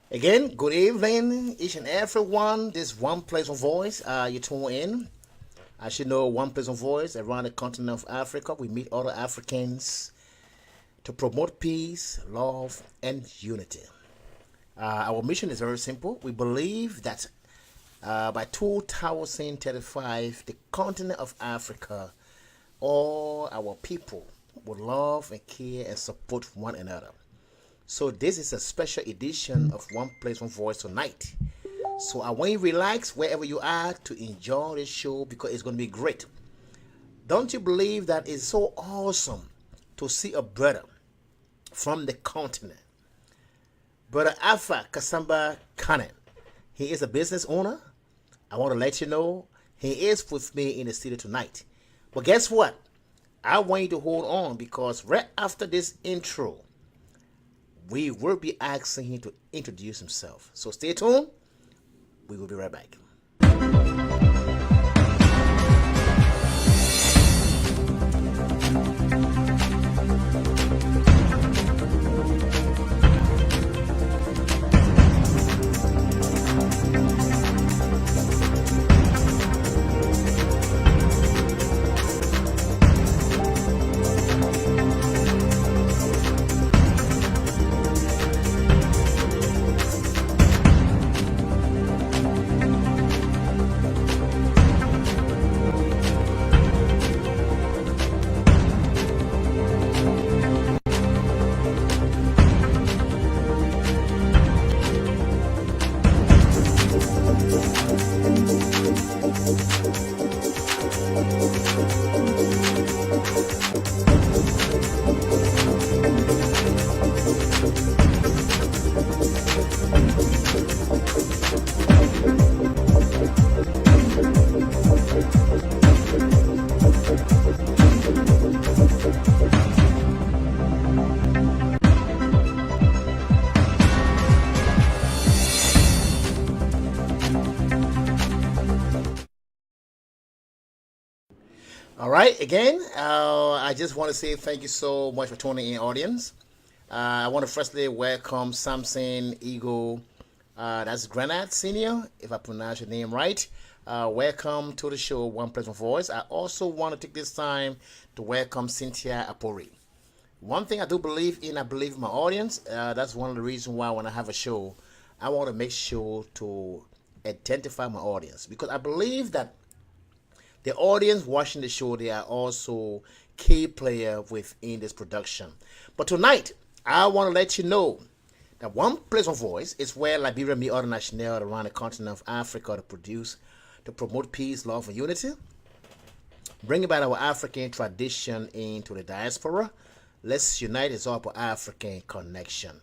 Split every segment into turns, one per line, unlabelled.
Again, good evening, each and everyone. This One Place of Voice. You tune in. As you know, One Place of Voice around the continent of Africa. We meet other Africans to promote peace, love, and unity. Our mission is very simple. We believe that by 2035, the continent of Africa, all our people will love and care and support one another. So this is a special edition of One Place One Voice tonight. So I want you to relax wherever you are to enjoy this show because it's going to be great. Don't you believe that it's so awesome to see a brother from the continent, brother Alpha Kaisamba-Kanneh? He is a business owner. I want to let you know he is with me in the studio tonight. But guess what? I want you to hold on because right after this intro, we will be asking him to introduce himself. So stay tuned. We will be right back. All right, again, I just want to say thank you so much for tuning in, audience. I want to firstly welcome Samson Eagle, that's Granat Senior, if I pronounce your name right. Welcome to the show, One Pleasant Voice. I also want to take this time to welcome Cynthia Apori. One thing I do believe in, I believe in my audience. That's one of the reasons why when I have a show, I want to make sure to identify my audience because I believe that the audience watching the show, they are also key player within this production. But tonight, I want to let you know that One Place of Voice is where Liberia meet other nationals around the continent of Africa to promote peace, love, and unity, bring about our African tradition into the diaspora. Let's unite as all for African connection.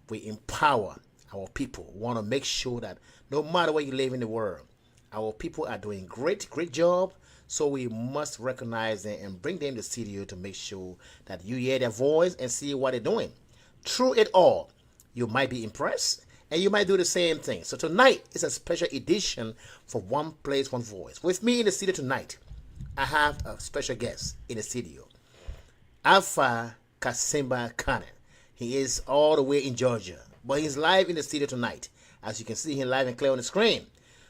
We empower our people. We want to make sure that no matter where you live in the world, our people are doing great job. So we must recognize them and bring them to the studio to make sure that you hear their voice and see what they're doing. Through it all, you might be impressed and you might do the same thing. So tonight is a special edition for One Place, One Voice. With me in the studio tonight, I have a special guest in the studio, Alpha Kaisamba-Kanneh. He is all the way in Georgia, but he's live in the studio tonight. As you can see him live and clear on the screen.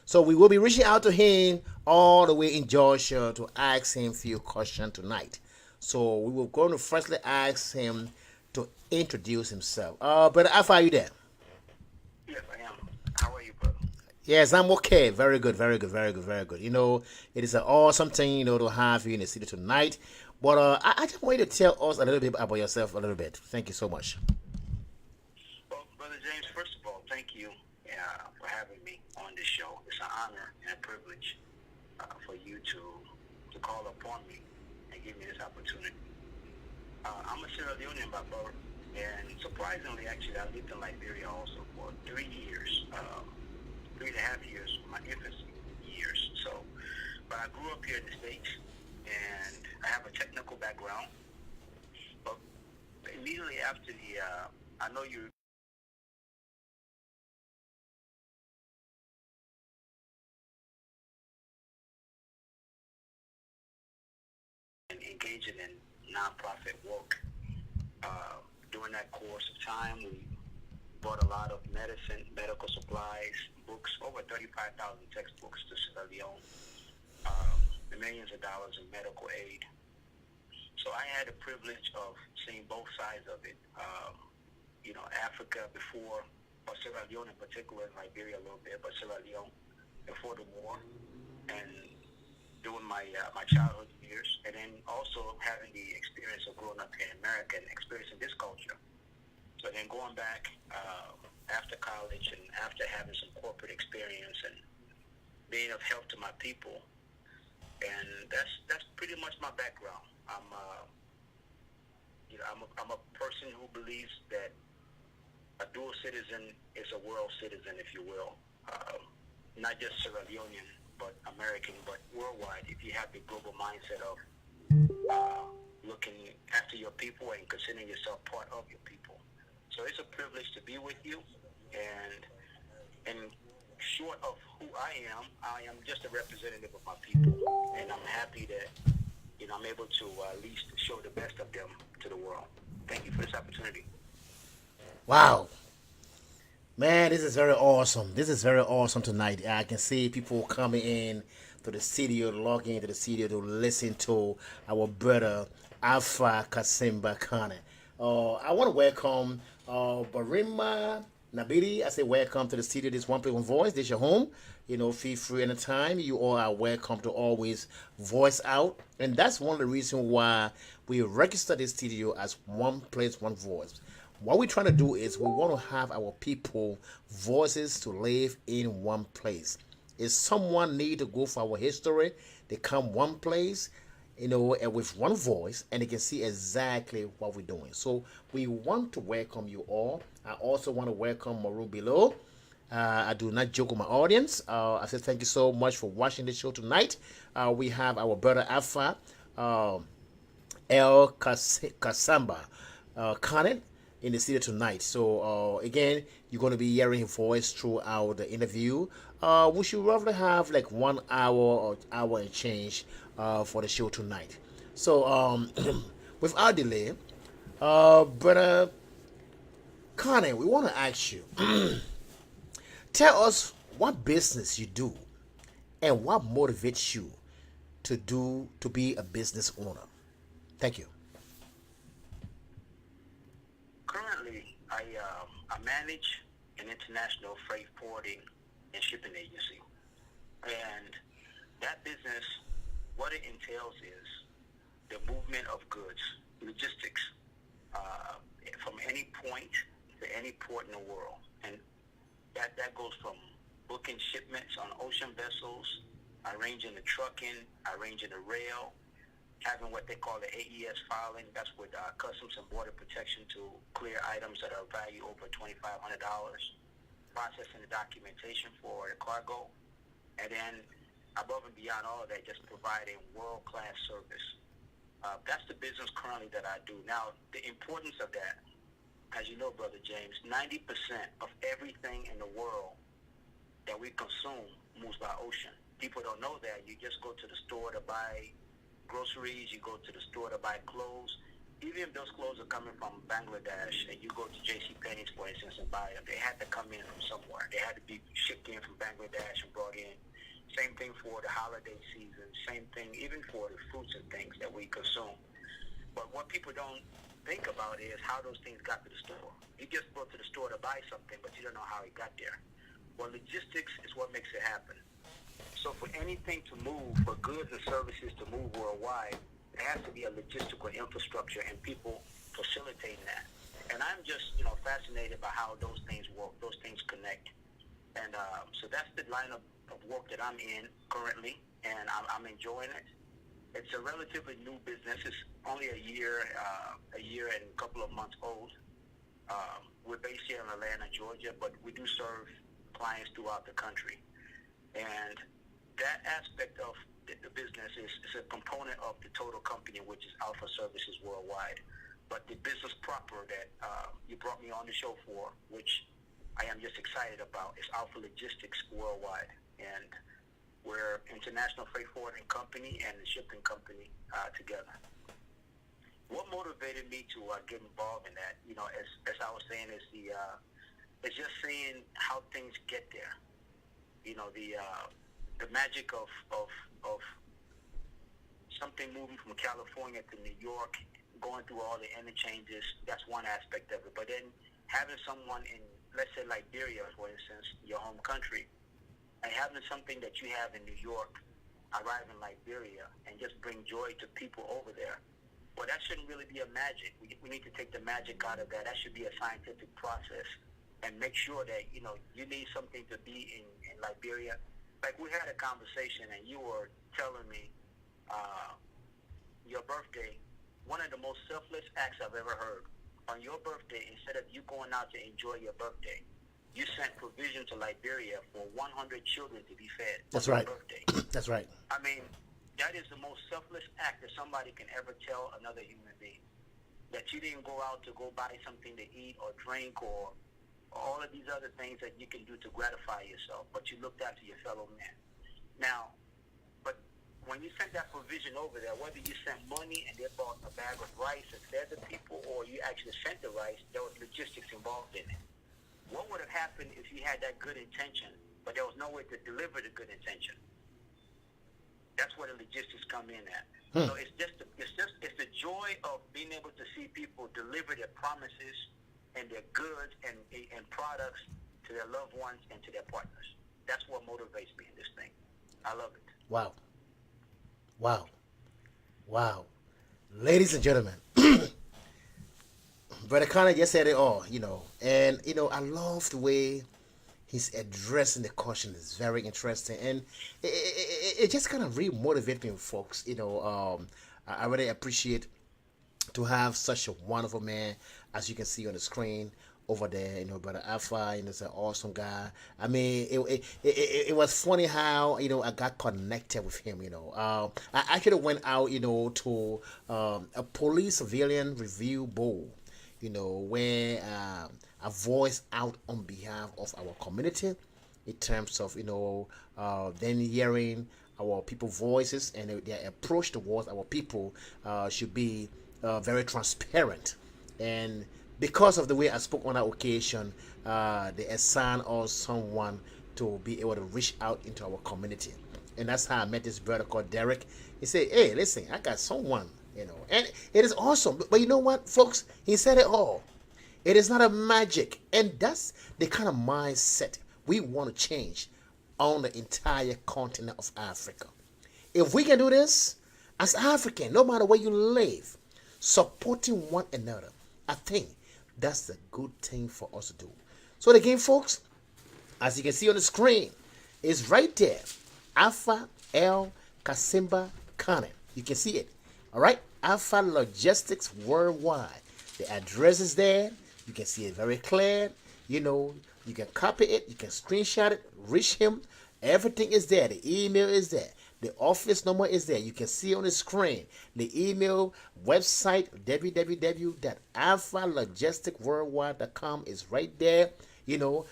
So we will be reaching out to him all the way in Georgia to ask him a few questions tonight. So we will going to firstly ask him to introduce himself. Brother Alpha, are you there?
Yes, I am. How are you, brother?
Yes, I'm okay. Very good, very good, very good, very good. It is an awesome thing, to have you in the city tonight. But I just want you to tell us a little bit about yourself a little bit. Thank you so much.
Well, Brother James, first of all, thank you for having me on this show. It's an honor and a privilege for you to call upon me and give me this opportunity. I'm a Sierra Leonean by birth, and surprisingly, actually, I lived in Liberia also for 3 years, 3.5 years, my infancy years. So, but I grew up here in the States, and I have a technical background. But immediately after I know you engaging in nonprofit work. During that course of time, we bought a lot of medicine, medical supplies, books, over 35,000 textbooks to Sierra Leone, millions of dollars in medical aid. So I had the privilege of seeing both sides of it. Africa before, or Sierra Leone in particular, Liberia a little bit, but Sierra Leone before the war, and during my childhood years, and then also having the experience of growing up here in America and experiencing this culture. So then going back after college and after having some corporate experience and being of help to my people, and that's pretty much my background. I'm a person who believes that a dual citizen is a world citizen, if you will, not just Sierra Leonean, but American, but worldwide. If you have the global mindset of looking after your people and considering yourself part of your people. So it's a privilege to be with you, and short of who I am just a representative of my people, and I'm happy that I'm able to at least show the best of them to the world. Thank you for this opportunity.
Wow. Man, this is very awesome. This is very awesome tonight. I can see people coming in to the studio, logging into the studio to listen to our brother Alpha Kaisamba-Kanneh. I want to welcome Barima Nabidi. I say welcome to the studio. This One Place One Voice. This is your home. Feel free anytime. You all are welcome to always voice out. And that's one of the reasons why we register this studio as One Place One Voice. What we're trying to do is we want to have our people voices to live in one place. If someone need to go for our history, they come one place, and with one voice, and they can see exactly what we're doing. So we want to welcome you all. I also want to welcome Maru below. I do not joke with my audience. I say thank you so much for watching the show tonight. We have our brother Alpha, El Kaisamba Kanneh in the studio tonight. So again, you're going to be hearing his voice throughout the interview. We should roughly have like 1 hour or hour and change for the show tonight. So without delay, brother Kanneh, we want to ask you, tell us what business you do and what motivates you to be a business owner. Thank you.
Currently, I manage an international freight forwarding and shipping agency, and that business, what it entails is the movement of goods, logistics, from any point to any port in the world, and that goes from booking shipments on ocean vessels, arranging the trucking, arranging the rail, having what they call the AES filing. That's with Customs and Border Protection to clear items that are valued over $2,500, processing the documentation for the cargo, and then above and beyond all of that, just providing world-class service. That's the business currently that I do. Now, the importance of that, as you know, Brother James, 90% of everything in the world that we consume moves by ocean. People don't know that. You just go to the store to buy groceries, you go to the store to buy clothes. Even if those clothes are coming from Bangladesh and you go to JCPenney's, for instance, and buy them, they had to come in from somewhere. They had to be shipped in from Bangladesh and brought in. Same thing for the holiday season. Same thing even for the fruits and things that we consume. But what people don't think about is how those things got to the store. You just go to the store to buy something, but you don't know how it got there. Well, logistics is what makes it happen. So for anything to move, for goods and services to move worldwide, there has to be a logistical infrastructure and people facilitating that. And I'm just, fascinated by how those things work, those things connect. And so that's the line of work that I'm in currently, and I'm enjoying it. It's a relatively new business. It's only a year and a couple of months old. We're based here in Atlanta, Georgia, but we do serve clients throughout the country. And that aspect of the business is a component of the total company, which is Alpha Services Worldwide. But the business proper that you brought me on the show for, which I am just excited about, is Alpha Logistics Worldwide. And we're international freight forwarding company and the shipping company together. What motivated me to get involved in that, as I was saying, is It's just seeing how things get there. You know, the magic of something moving from California to New York, going through all the interchanges. That's one aspect of it. But then having someone in, let's say, Liberia, for instance, your home country, and having something that you have in New York arrive in Liberia and just bring joy to people over there. Well, that shouldn't really be a magic. We need to take the magic out of that. That should be a scientific process and make sure that, you know, you need something to be in Liberia. Like, we had a conversation and you were telling me your birthday, one of the most selfless acts I've ever heard. On your birthday, instead of you going out to enjoy your birthday, you sent provision to Liberia for 100 children to be fed.
That's
on
right.
Your birthday.
That's right.
I mean, that is the most selfless act that somebody can ever tell another human being. That you didn't go out to go buy something to eat or drink or all of these other things that you can do to gratify yourself, but you looked after your fellow man. Now, but when you sent that provision over there, whether you sent money and they bought a bag of rice and fed the people, or you actually sent the rice, there was logistics involved in it. What would have happened if you had that good intention, but there was no way to deliver the good intention? That's where the logistics come in at. So it's the joy of being able to see people deliver their promises and their goods and products to their loved ones and to their partners. That's what motivates me in this thing. I love it.
Wow. Wow. Wow. Ladies and gentlemen, Brother Connor just said it all, you know. And, you know, I love the way he's addressing the question. It's very interesting. And it just kind of re-motivates me, folks. You know, I really appreciate to have such a wonderful man, as you can see on the screen over there, you know, Brother Alpha, you know, he's an awesome guy. I mean, it was funny how, you know, I got connected with him, you know. I actually went out, you know, to a police civilian review bowl, you know, where I voiced out on behalf of our community in terms of, you know, then hearing our people voices and their approach towards our people should be very transparent. And because of the way I spoke on that occasion, they assigned us someone to be able to reach out into our community. And that's how I met this brother called Derek. He said, hey, listen, I got someone, you know. And it is awesome. But you know what, folks? He said it all. It is not a magic. And that's the kind of mindset we want to change on the entire continent of Africa. If we can do this, as African, no matter where you live, supporting one another, I think that's a good thing for us to do. So again, folks, as you can see on the screen, it's right there. Alpha L Kaisamba-Kanneh. You can see it. All right. Alpha Logistics Worldwide. The address is there. You can see it very clear. You know, you can copy it. You can screenshot it. Reach him. Everything is there. The email is there. The office number is there. You can see on the screen. The email website, www.alphalogisticworldwide.com, is right there. You know,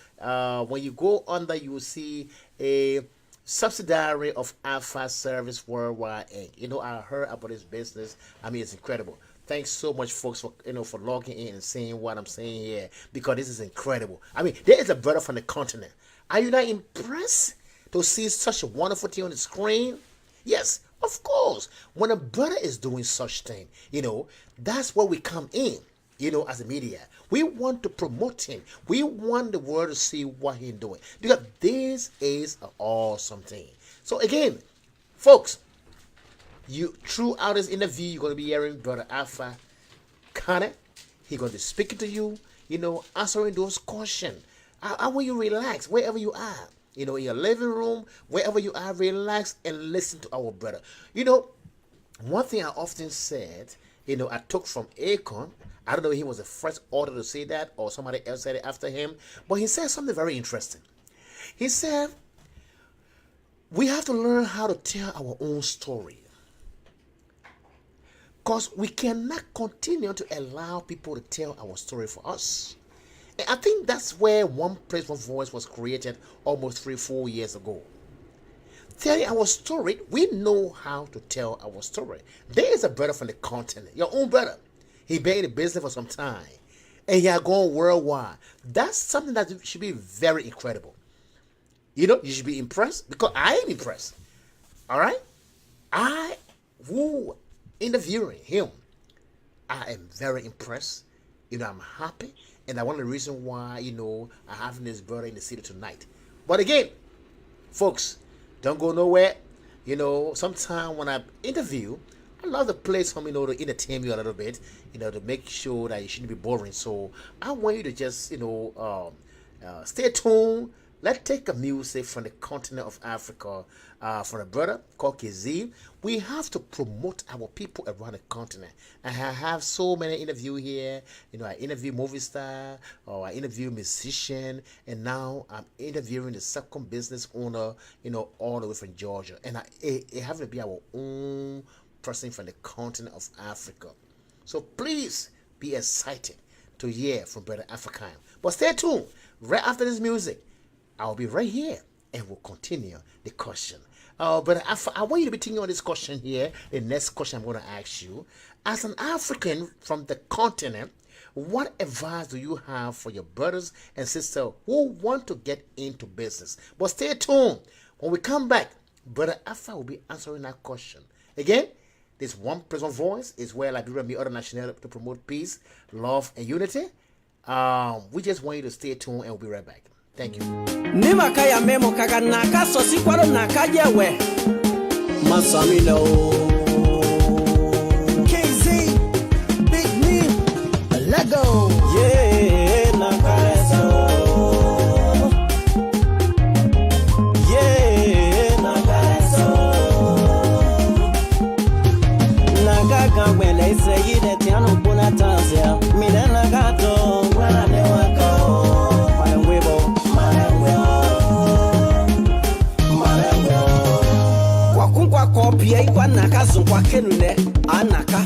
when you go under, you will see a subsidiary of Alpha Service Worldwide Inc. You know, I heard about this business. I mean, it's incredible. Thanks so much, folks, for for logging in and seeing what I'm saying here, because this is incredible. I mean, there is a brother from the continent. Are you not impressed to see such a wonderful thing on the screen? Yes, of course. When a brother is doing such thing, you know, that's where we come in. You know, as a media, we want to promote him. We want the world to see what he's doing, because this is an awesome thing. So again, folks, you throughout this interview, you're going to be hearing Brother Alpha Kanneh. He's going to be speaking to you, you know, answering those questions. I want you to relax wherever you are. You know, in your living room, wherever you are, relax and listen to our brother. You know, one thing I often said, you know, I took from Akon. I don't know if he was the first author to say that or somebody else said it after him. But he said something very interesting. He said, we have to learn how to tell our own story. Because we cannot continue to allow people to tell our story for us. And I think that's where One Place, One Voice was created almost 3-4 years ago. Telling our story, we know how to tell our story. There is a brother from the continent, your own brother. He been in the business for some time. and you're going worldwide. That's something that should be very incredible. You know, you should be impressed because I am impressed. All right, I who interviewing him, I am very impressed. You know, I'm happy, and that's one of the reasons why I'm having this brother in the city tonight. But again, folks, don't go nowhere. Sometimes when I interview, I love to play some, to entertain you a little bit, to make sure that you shouldn't be boring. So I want you to just, stay tuned. Let's take a music from the continent of Africa, from a brother called KZ. We have to promote our people around the continent. And I have so many interviews here. I interview movie star, or I interview musician, and now I'm interviewing the second business owner, all the way from Georgia. And it has to be our own person from the continent of Africa. So please be excited to hear from Brother African. But stay tuned. Right after this music, I'll be right here and we'll continue the question. But I want you to be thinking on this question here. The next question I'm going to ask you. As an African from the continent, what advice do you have for your brothers and sisters who want to get into business? But stay tuned. When we come back, Brother Alpha will be answering that question. Again, this one person voice is where Liberia meet other national to promote peace, love, and unity. We just want you to stay tuned and we'll be right back. Thank you.
Nima kaya memo kaga naka sosi kwaro naka jewe. Masamino. KZ, Big Me, Lego. Yeah, naka so. Yeah, naka so. Naka gambele se yide tiano puna tanzia. Mina naka to, wana ne wako. Kwa kopia ikwa naka zunkwa kenune anaka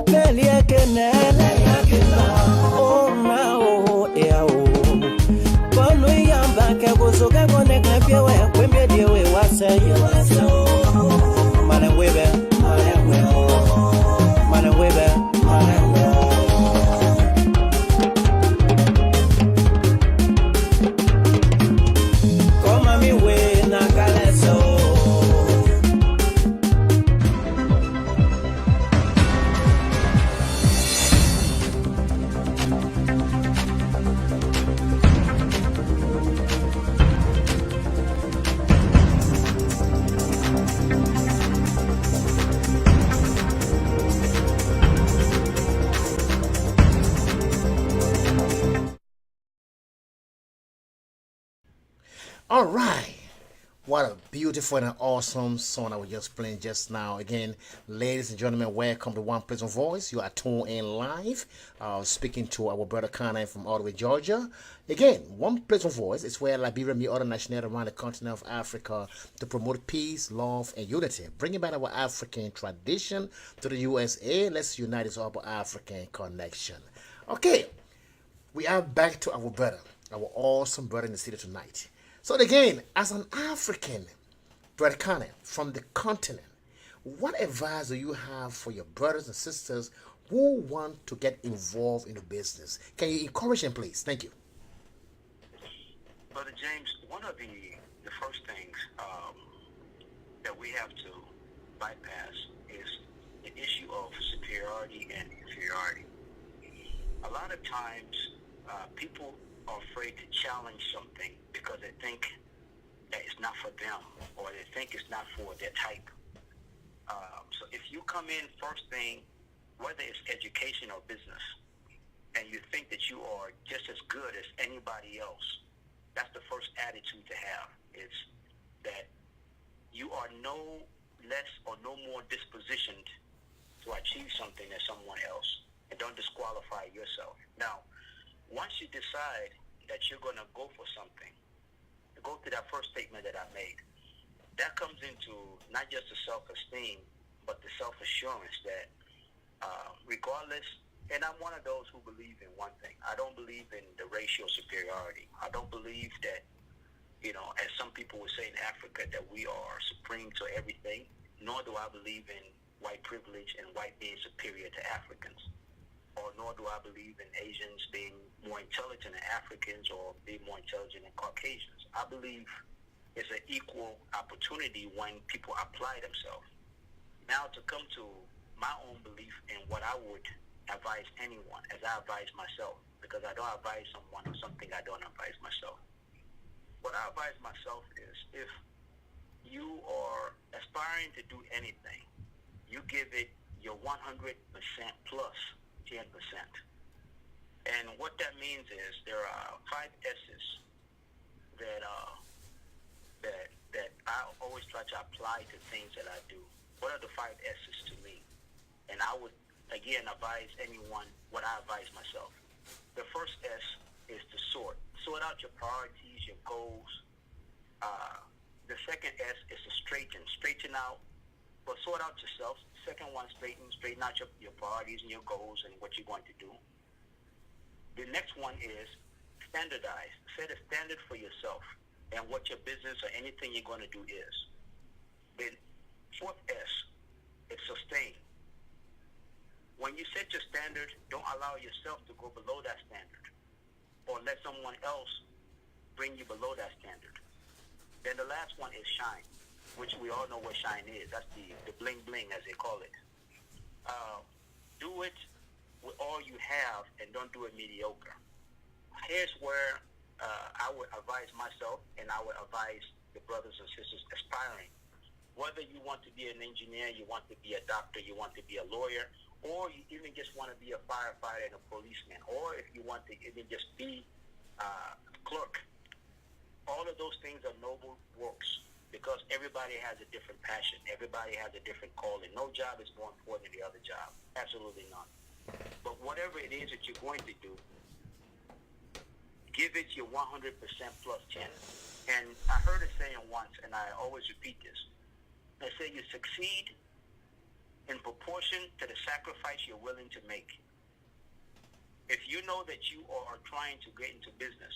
Leli ekene oh na oh ea oh Bonu yamba ke gozoga gone klepye we kwembye diewe wase Mane webe
All right. What a beautiful and awesome song I was just playing just now. Again, ladies and gentlemen, welcome to One Pleasant Voice. You are tuned in live, speaking to our brother Kanneh from all the way Georgia. Again, One Pleasant Voice is where Liberia meet other nationals around the continent of Africa to promote peace, love, and unity. Bringing back our African tradition to the USA. Let's unite this upper African connection. Okay, we are back to our brother, our awesome brother in the city tonight. So again, as an African, Brother Kanneh, from the continent, what advice do you have for your brothers and sisters who want to get involved in the business? Can you encourage them, please? Thank you.
Brother James, one of the first things that we have to bypass is the issue of superiority and inferiority. A lot of times, people are afraid to challenge something because they think that it's not for them or they think it's not for their type. So if you come in first thing, whether it's education or business, and you think that you are just as good as anybody else, that's the first attitude to have, is that you are no less or no more dispositioned to achieve something than someone else, and don't disqualify yourself. Now, once you decide that you're going to go for something, to go to that first statement that I made, that comes into not just the self-esteem, but the self-assurance that regardless, and I'm one of those who believe in one thing. I don't believe in the racial superiority. I don't believe that, as some people would say in Africa, that we are supreme to everything, nor do I believe in white privilege and white being superior to Africans. Or nor do I believe in Asians being more intelligent than Africans or being more intelligent than Caucasians. I believe it's an equal opportunity when people apply themselves. Now to come to my own belief in what I would advise anyone, as I advise myself, because I don't advise someone on something I don't advise myself. What I advise myself is, if you are aspiring to do anything, you give it your 100% plus 10%. And what that means is there are 5 S's that I always try to apply to things that I do. What are the 5 S's to me? And I would, again, advise anyone what I advise myself. The first S is to sort. Sort out your priorities, your goals. The second S is to straighten. Straighten out, but sort out yourself. Second one, straighten out your priorities and your goals and what you're going to do. The next one is standardize. Set a standard for yourself and what your business or anything you're going to do is. The fourth S is sustain. When you set your standard, don't allow yourself to go below that standard or let someone else bring you below that standard. Then the last one is shine, which we all know what shine is. That's the bling bling, as they call it. Do it with all you have and don't do it mediocre. Here's where I would advise myself and I would advise the brothers and sisters aspiring. Whether you want to be an engineer, you want to be a doctor, you want to be a lawyer, or you even just want to be a firefighter and a policeman, or if you want to even just be a clerk. All of those things are noble works because everybody has a different passion. Everybody has a different calling. No job is more important than the other job. Absolutely not. But whatever it is that you're going to do, give it your 100% plus 10. And I heard a saying once, and I always repeat this. They say you succeed in proportion to the sacrifice you're willing to make. If you know that you are trying to get into business,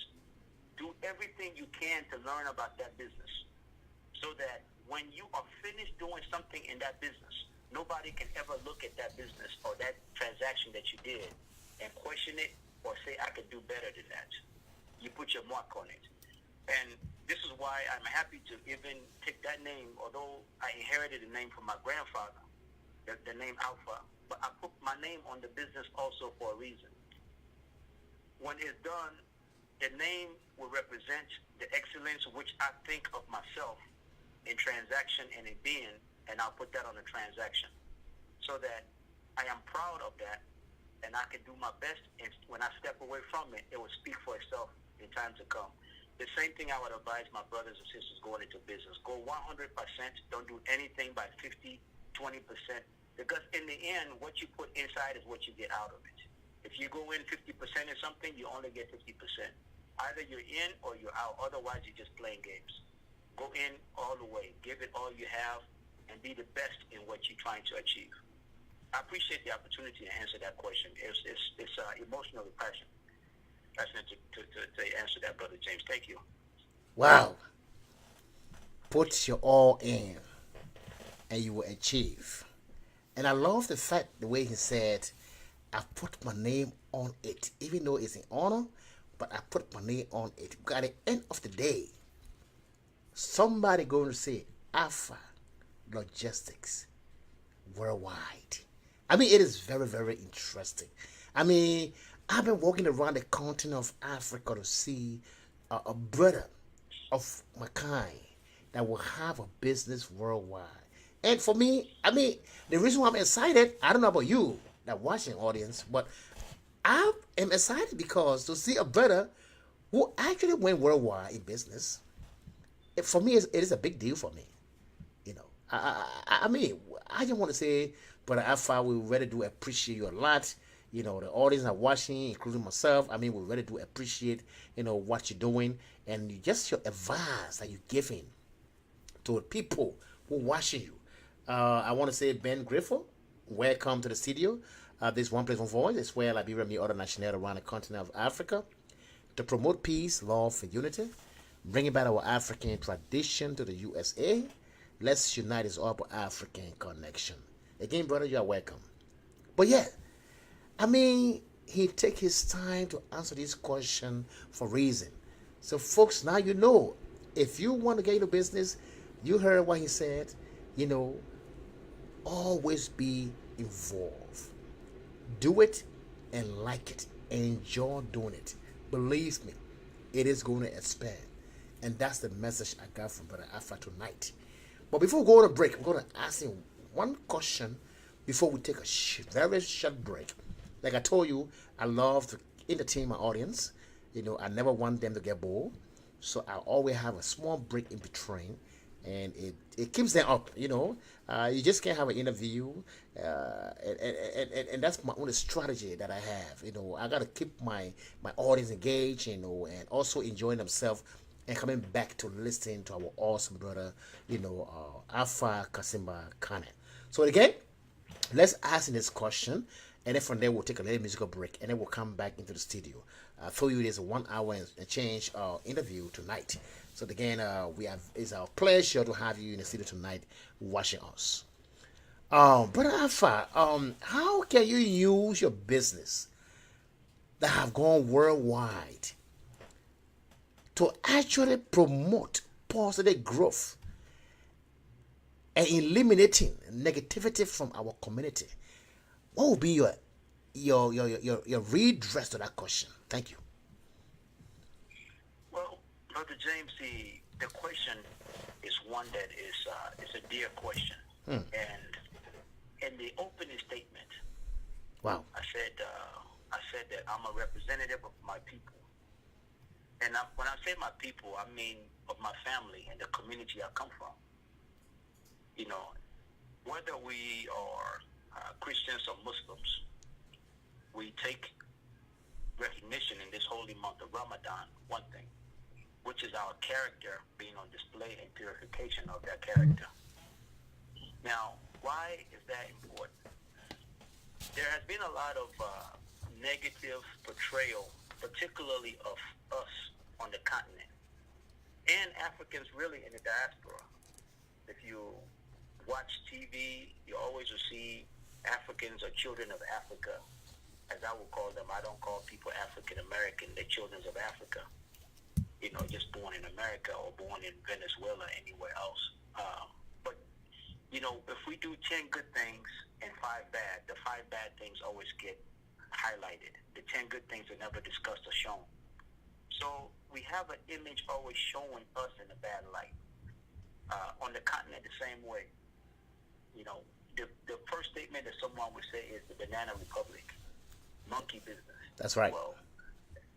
do everything you can to learn about that business so that when you are finished doing something in that business, nobody can ever look at that business or that transaction that you did and question it or say, I could do better than that. You put your mark on it. And this is why I'm happy to even take that name, although I inherited the name from my grandfather, the name Alpha, but I put my name on the business also for a reason. When it's done, the name will represent the excellence which I think of myself in transaction and in being, and I'll put that on the transaction so that I am proud of that and I can do my best, and when I step away from it, it will speak for itself in time to come. The same thing I would advise my brothers and sisters going into business. Go 100%. Don't do anything by 50, 20%. Because in the end, what you put inside is what you get out of it. If you go in 50% in something, you only get 50%. Either you're in or you're out. Otherwise, you're just playing games. Go in all the way. Give it all you have and be the best in what you're trying to achieve. I appreciate the opportunity to answer that question. It's emotionally passionate to answer that, Brother James. Thank you.
Wow. Put your all in and you will achieve. And I love the fact, the way he said, I put my name on it, even though it's an honor, but I put my name on it. Because at the end of the day, somebody going to say Alpha Logistics worldwide. I mean, it is very, very interesting. I mean, I've been walking around the continent of Africa to see a brother of my kind that will have a business worldwide. And for me, I mean, the reason why I'm excited, I don't know about you, that watching audience, but I am excited because to see a brother who actually went worldwide in business, for me, it is a big deal for me. You know, I mean, I just want to say, Brother Alpha, we really do appreciate you a lot. You know, the audience are watching, including myself. I mean, we really do appreciate, what you're doing and just your advice that you're giving to people who are watching you. I want to say, Ben Griffel, welcome to the studio. This One Place, One Voice is where Liberia meet other nationalities around the continent of Africa to promote peace, love, and unity, bringing back our African tradition to the USA. Let's unite as all African connection. Again, brother, you are welcome. But yeah, I mean, he take his time to answer this question for reason. So, folks, now you know. If you want to get into business, you heard what he said. You know, always be involved. Do it and like it. Enjoy doing it. Believe me, it is going to expand. And that's the message I got from Brother Alpha tonight. But before we go on a break, I'm going to ask him one question before we take a very short break. Like I told you, I love to entertain my audience. You know, I never want them to get bored. So I always have a small break in between. And it keeps them up, you know. You just can't have an interview. And that's my only strategy that I have. You know, I got to keep my audience engaged, you know, and also enjoying themselves and coming back to listening to our awesome brother, you know, Alpha Kaisamba-Kanneh. So again, let's ask him this question, and then from there we'll take a little musical break, and then we'll come back into the studio. I told you there's a 1 hour and change interview tonight. So again, it's our pleasure to have you in the studio tonight watching us. Brother Alpha, how can you use your business that have gone worldwide to actually promote positive growth and eliminating negativity from our community? What will be your redress to that question? Thank you.
Well, Brother James, the question is one that is it's a dear question. And in the opening statement,
wow,
I said that I'm a representative of my people. And when I say my people, I mean of my family and the community I come from. You know, whether we are Christians or Muslims, we take recognition in this holy month of Ramadan, one thing, which is our character being on display and purification of that character. Now, why is that important? There has been a lot of negative portrayal, particularly of us on the continent, and Africans really in the diaspora. If you watch TV, you always will see Africans or children of Africa, as I will call them. I don't call people African American. They're children of Africa. You know, just born in America or born in Venezuela, anywhere else. But, you know, if we do 10 good things and 5 bad, the 5 bad things always get highlighted. The 10 good things are never discussed or shown. So we have an image always showing us in a bad light. On the continent, the same way. You know, the first statement that someone would say is the banana republic, monkey business.
That's right.
Well,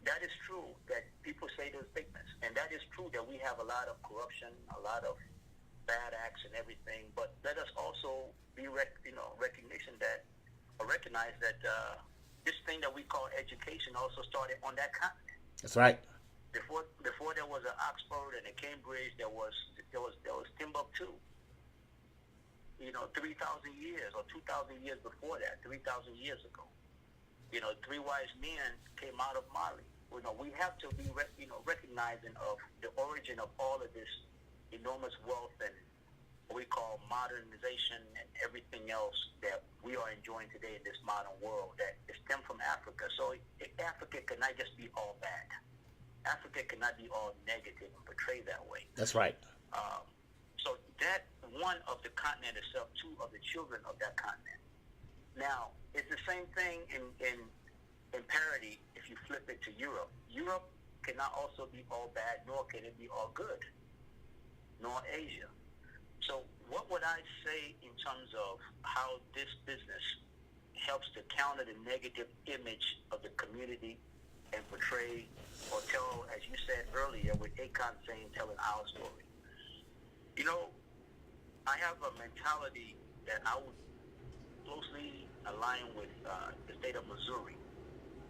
that is true that people say those statements, and that is true that we have a lot of corruption, a lot of bad acts and everything. But let us also be recognize that this thing that we call education also started on that continent.
That's right.
Before there was an Oxford and a Cambridge, there was Timbuktu. You know, 3,000 years or 2,000 years before that, 3,000 years ago. You know, 3 wise men came out of Mali. You know, we have to be recognizing of the origin of all of this enormous wealth and what we call modernization and everything else that we are enjoying today in this modern world that is stemmed from Africa. So Africa cannot just be all bad. Africa cannot be all negative and portrayed that way.
That's right.
So that one of the continent itself, two of the children of that continent. Now, it's the same thing in parity if you flip it to Europe. Europe cannot also be all bad, nor can it be all good, nor Asia. So what would I say in terms of how this business helps to counter the negative image of the community and portray or tell, as you said earlier, with Akon saying, telling our story? You know, I have a mentality that I would closely align with the state of Missouri,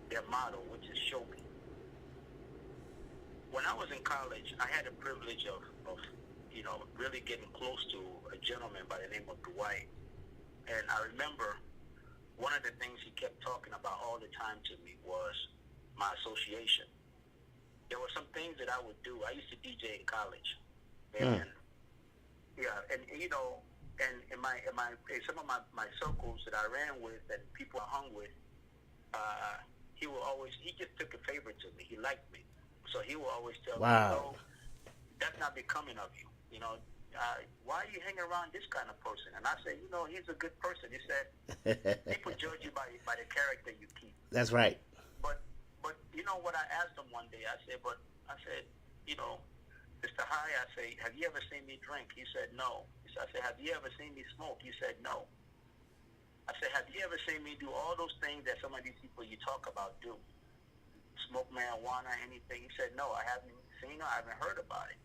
their motto, which is show me. When I was in college, I had the privilege of really getting close to a gentleman by the name of Dwight. And I remember one of the things he kept talking about all the time to me was my association. There were some things that I would do. I used to DJ in college. And and in some of my circles that I ran with and people I hung with, he just took a favor to me. He liked me, so he will always tell me, that's not becoming of you. Why are you hanging around this kind of person? And I say, he's a good person. He said, people judge you by the character you keep.
That's right.
But you know what I asked him one day? I said, Mr. High, I say, have you ever seen me drink? He said, no. I said, have you ever seen me smoke? He said, no. I said, have you ever seen me do all those things that some of these people you talk about do? Smoke marijuana, anything? He said, no, I haven't seen it. I haven't heard about it.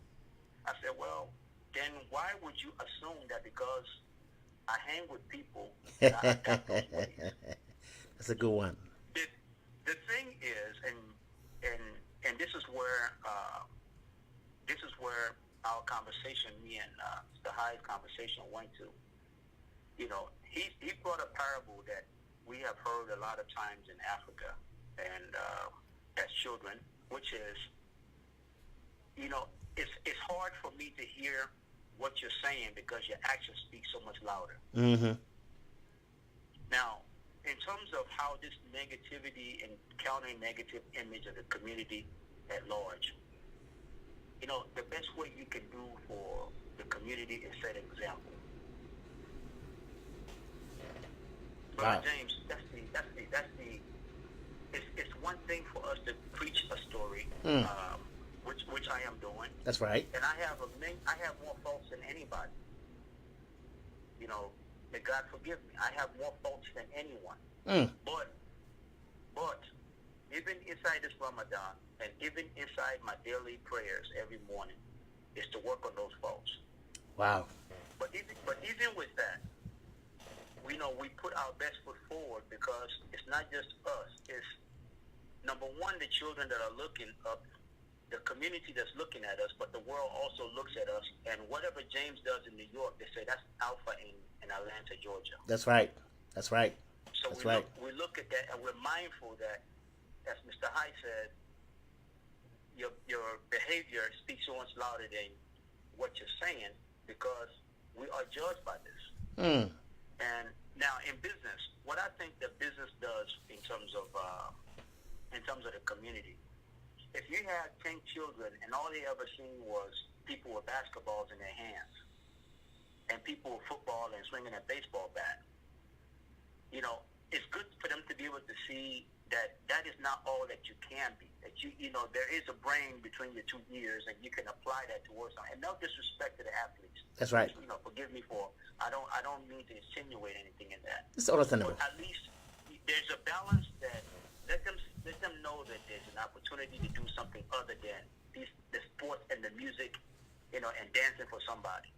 I said, well, then why would you assume that because I hang with people that I got those ways?
That's a good one.
The thing is, and this is where our conversation, me and the High's conversation went to. He brought a parable that we have heard a lot of times in Africa and as children, which is, it's hard for me to hear what you're saying because your actions speak so much louder.
Mm-hmm.
Now, in terms of how this negativity and countering negative image of the community at large, the best way you can do for the community is set an example. Brother James, it's one thing for us to preach a story, which I am doing.
That's right.
And I have more faults than anybody. May God forgive me. I have more faults than anyone. But even inside this Ramadan and even inside my daily prayers every morning is to work on those faults.
Wow.
But even with that, we put our best foot forward because it's not just us. It's number one, the children that are looking up, the community that's looking at us, but the world also looks at us. And whatever James does in New York, they say that's alpha in Atlanta, Georgia.
That's right. That's right.
So we look at that, and we're mindful that, as Mr. High said, your behavior speaks so much louder than what you're saying because we are judged by this. And now in business, what I think that business does in terms of the community, if you had 10 children and all they ever seen was people with basketballs in their hands and people with football and swinging a baseball bat, it's good for them to be able to see that is not all that you can be. That there is a brain between your two ears, and you can apply that towards something. And no disrespect to the athletes.
That's right.
Forgive me for I don't mean to insinuate anything in that.
It's understandable.
But at least there's a balance that let them know that there's an opportunity to do something other than the sports and the music, and dancing for somebody.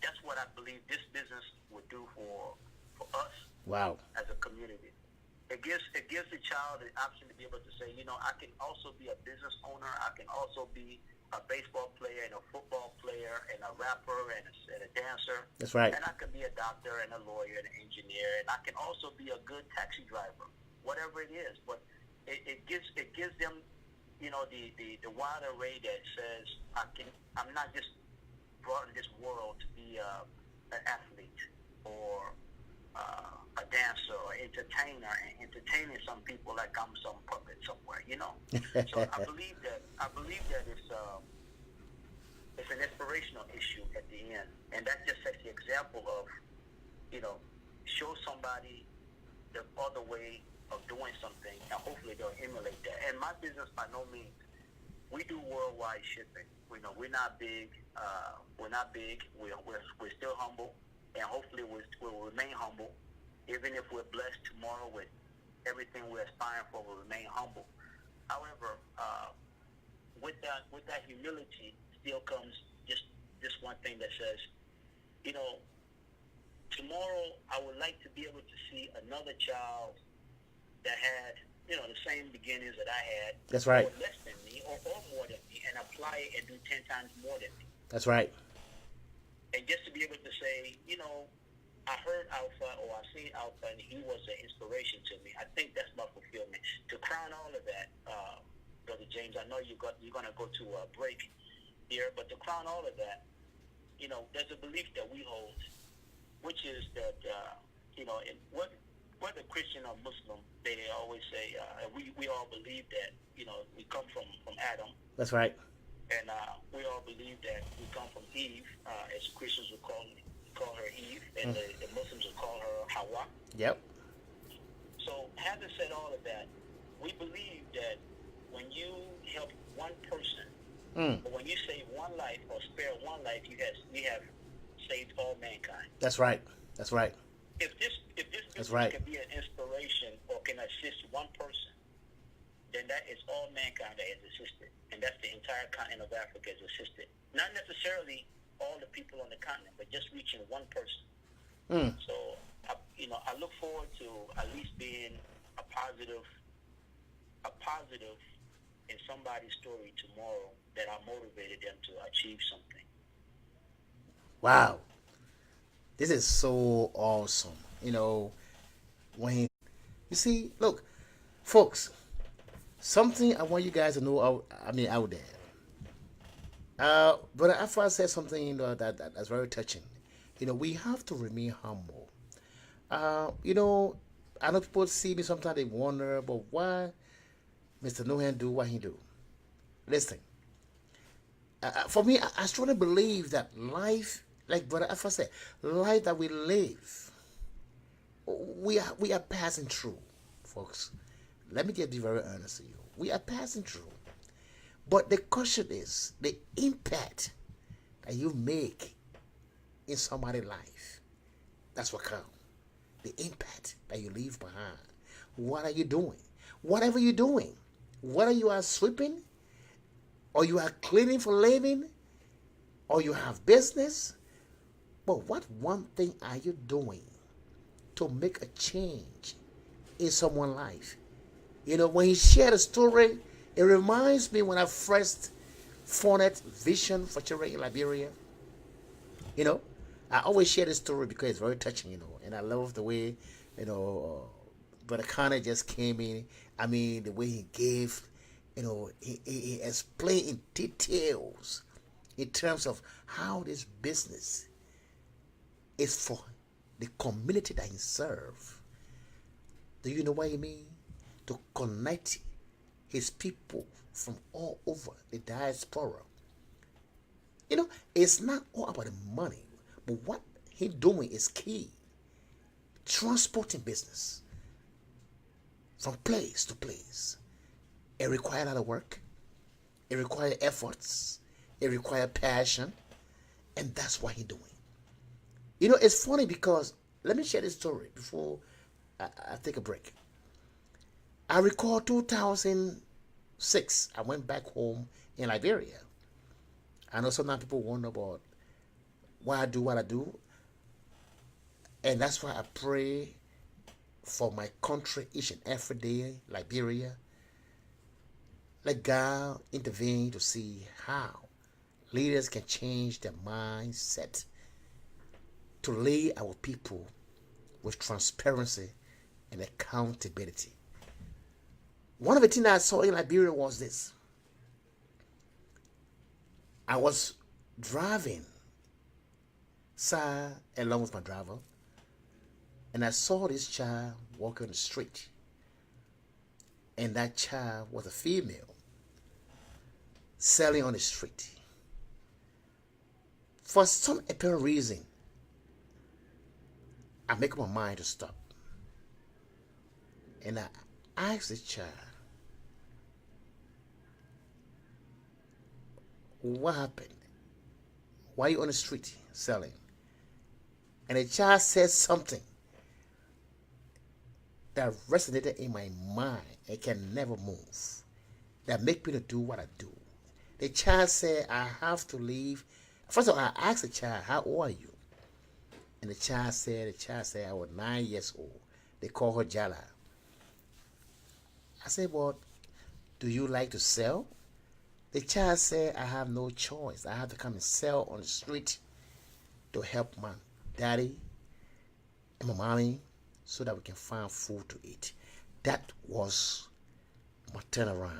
That's what I believe this business would do for us.
Wow.
As a community. It gives the child the option to be able to say, I can also be a business owner. I can also be a baseball player and a football player and a rapper and a dancer.
That's right.
And I can be a doctor and a lawyer and an engineer. And I can also be a good taxi driver, whatever it is. But it gives them, the wide array that says I'm not just brought in this world to be an athlete or a dancer or entertainer and entertaining some people like I'm some puppet somewhere, So I believe that it's an inspirational issue at the end, and that just sets the example of, show somebody the other way of doing something, and hopefully they'll emulate that. And my business, by no means, we do worldwide shipping. We're not big. We're still humble. And hopefully we'll remain humble. Even if we're blessed tomorrow with everything we're aspiring for, we'll remain humble. However, with that humility still comes just one thing that says, tomorrow I would like to be able to see another child that had, the same beginnings that I had.
That's right.
Or less than me or more than me, and apply it and do 10 times more than me.
That's right.
And just to be able to say, I heard Alpha or I seen Alpha and he was an inspiration to me. I think that's my fulfillment. To crown all of that, Brother James, I know you're going to go to a break here, but to crown all of that, there's a belief that we hold, which is that, whether Christian or Muslim, they always say, we all believe that, we come from Adam.
That's right.
And we all believe that we come from Eve, as Christians would call her Eve, and the Muslims would call her Hawa.
Yep.
So, having said all of that, we believe that when you help one person, or when you save one life or spare one life, you have saved all mankind.
That's right. That's right.
If this business can be an inspiration or can assist one person, then that is all mankind that is assisted, and that's the entire continent of Africa is assisted. Not necessarily all the people on the continent, but just reaching one person. So, I look forward to at least being a positive in somebody's story tomorrow that I motivated them to achieve something.
Wow. This is so awesome. When you see, look, folks, something I want you guys to know out there. But after I said something that's very touching, we have to remain humble. I know people see me sometimes, they wonder, but why Mr. Nohan do what he do? Listen, for me, I strongly believe that life, like Brother Alpha said, life that we live, we are passing through, folks. Let me just be very honest with you. We are passing through. But the question is the impact that you make in somebody's life. That's what counts. The impact that you leave behind. What are you doing? Whatever you're doing, whether you are sweeping, or you are cleaning for living, or you have business, but what one thing are you doing to make a change in someone's life? When he shared a story, it reminds me when I first formed Vision for Children in Liberia. I always share this story because it's very touching, and I love the way, Brother Kanneh just came in. I mean, the way he gave, he explained in details in terms of how this business is for the community that he serves. Do you know what he means? To connect his people from all over the diaspora. It's not all about the money, but what he's doing is key. Transporting business from place to place. It requires a lot of work. It requires efforts. It requires passion. And that's what he's doing. It's funny because, let me share this story before I take a break. I recall 2006, I went back home in Liberia. I know sometimes people wonder about why I do what I do. And that's why I pray for my country each and every day, Liberia. Let God intervene to see how leaders can change their mindset to lead our people with transparency and accountability. One of the things I saw in Liberia was this. I was driving, sir, along with my driver, and I saw this child walking on the street. And that child was a female selling on the street. For some apparent reason, I make up my mind to stop. And I asked the child, what happened? Why are you on the street selling? And the child said something that resonated in my mind and can never move. That make me to do what I do. The child said, I have to leave. First of all, I asked the child, how old are you? And the child said, I was 9 years old. They call her Jala. I said, well, do you like to sell? The child said, I have no choice. I have to come and sell on the street to help my daddy and my mommy so that we can find food to eat. That was my turnaround.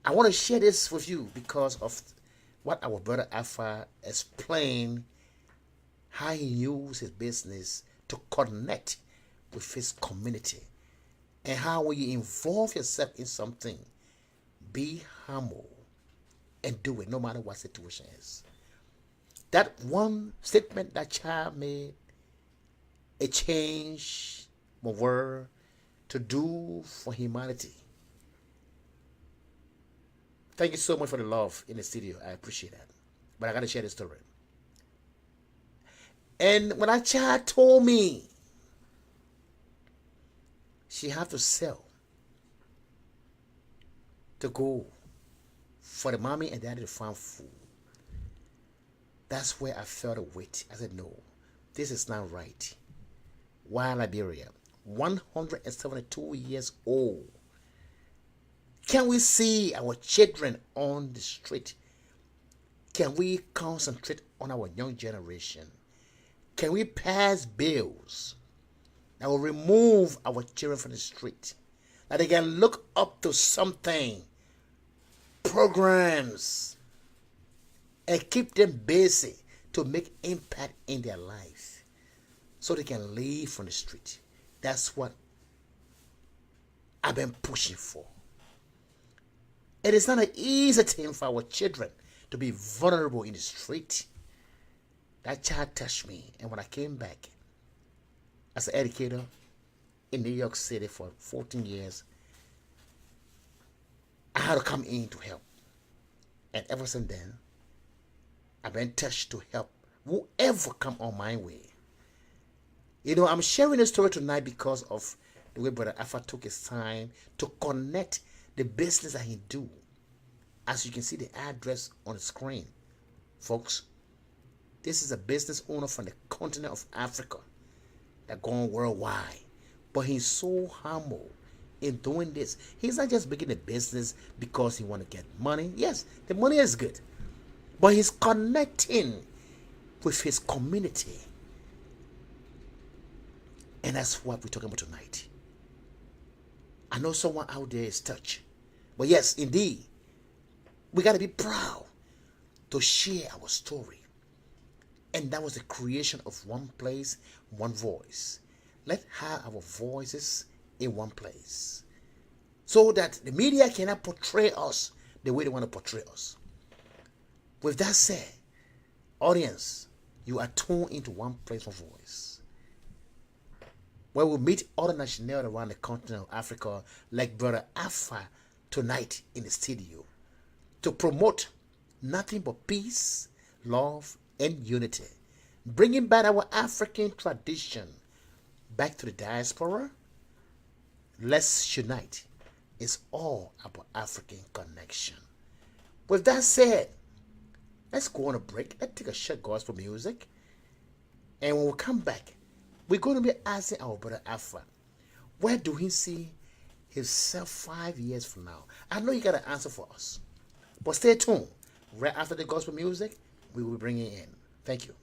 I want to share this with you because of what our brother Alpha explained, how he used his business to connect with his community, and how when you involve yourself in something, be humble and do it no matter what situation is. That one statement that child made, a change my word to do for humanity. Thank you so much for the love in the studio. I appreciate that. But I gotta share this story. And when that child told me she have to sell to go for the mommy and daddy to find food, that's where I felt a weight. I said, no, this is not right. Why Liberia? 172 years old. Can we see our children on the street? Can we concentrate on our young generation? Can we pass bills that will remove our children from the street? That they can look up to something, programs, and keep them busy to make impact in their life so they can leave from the street. That's what I've been pushing for. It is not an easy thing for our children to be vulnerable in the street. That child touched me, and when I came back as an educator in New York City for 14 years, I had to come in to help. And ever since then, I've been touched to help whoever come on my way. You know, I'm sharing this story tonight because of the way Brother Alpha took his time to connect the business that he do. As you can see the address on the screen, folks, this is a business owner from the continent of Africa that gone worldwide. But he's so humble in doing this. He's not just making a business because he want to get money. Yes, the money is good. But he's connecting with his community. And that's what we're talking about tonight. I know someone out there is touched. But yes, indeed, we got to be proud to share our story. And that was the creation of One Place, One Voice. Let's have our voices in one place so that the media cannot portray us the way they want to portray us. With that said, audience, you are tuned into One Place, One Voice, where we meet other nationalities around the continent of Africa, like Brother Alpha tonight in the studio, to promote nothing but peace, love, and unity, bringing back our African tradition back to the diaspora. Let's unite. It's all about African connection. With that said, let's go on a break. Let's take a short gospel music. And when we come back, we're going to be asking our brother Alpha, where do he see himself 5 years from now? I know you got an answer for us. But stay tuned. Right after the gospel music, we will bring it in. Thank you.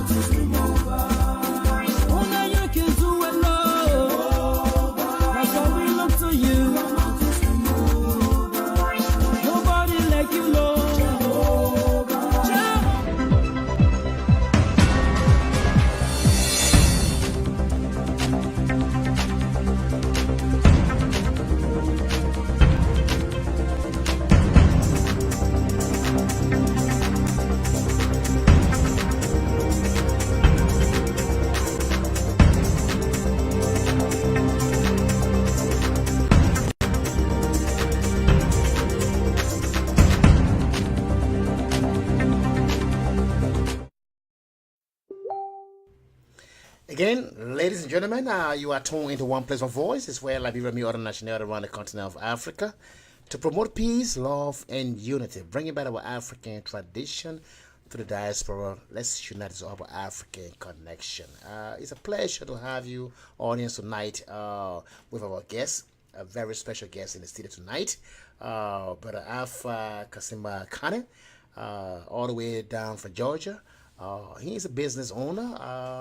Only you can do it, Lord. That's why we look to you. Nobody like you, Lord.
Again, ladies and gentlemen, you are tuned into One Place, One Voice. It's where Liberia meet other nationalities around the continent of Africa to promote peace, love, and unity, bringing back our African tradition to the diaspora. Let's unite as our African connection. It's a pleasure to have you, audience, tonight with our guest, a very special guest in the studio tonight, Brother Alpha Kaisamba-Kanneh, all the way down from Georgia. He's a business owner.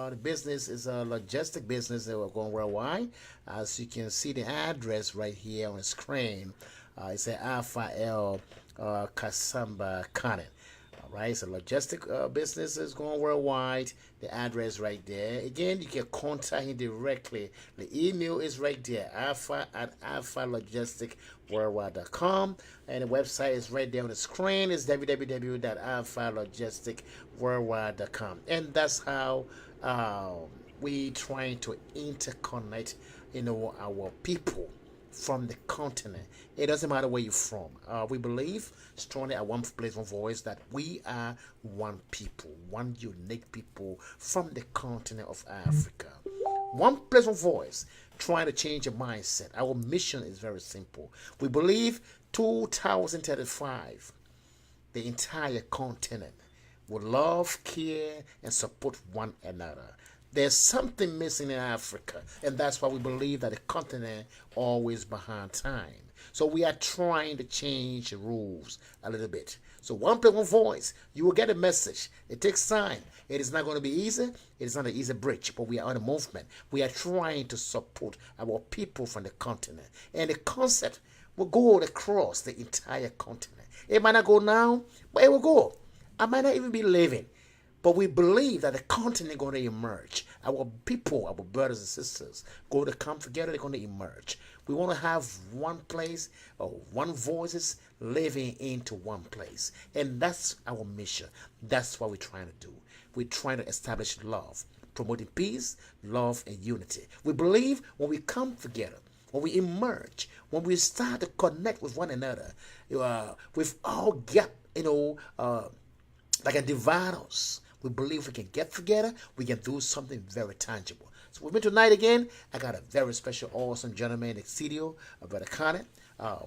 The business is a logistic business that we're going worldwide. As you can see the address right here on the screen. It's a Alpha L Kaisamba-Kanneh. All right, so logistic business is going worldwide. The address right there. Again, you can contact him directly. The email is right there, alpha@alphalogisticworldwide.com, and the website is right there on the screen. It's www.alphalogisticworldwide.com, and that's how we trying to interconnect, our people from the continent. It doesn't matter where you're from. We believe strongly at One Place, One Voice that we are one people, one unique people from the continent of Africa. One Place, One Voice, trying to change your mindset. Our mission is very simple. We believe 2035, the entire continent will love, care, and support one another. There's something missing in Africa, and that's why we believe that the continent always behind time. So we are trying to change the rules a little bit. So One Place, One Voice, you will get a message. It takes time. It is not going to be easy. It is not an easy bridge, but we are on a movement. We are trying to support our people from the continent. And the concept will go across the entire continent. It might not go now, but it will go. I might not even be living. But we believe that the continent is going to emerge. Our people, our brothers and sisters, going to come together, they're going to emerge. We want to have one place, or one voices living into one place. And that's our mission. That's what we're trying to do. We're trying to establish love, promoting peace, love, and unity. We believe when we come together, when we emerge, when we start to connect with one another, with all gap, like a divide us. We believe we can get together, we can do something very tangible. So with me tonight again, I got a very special, awesome gentleman in the studio, Brother Kanneh,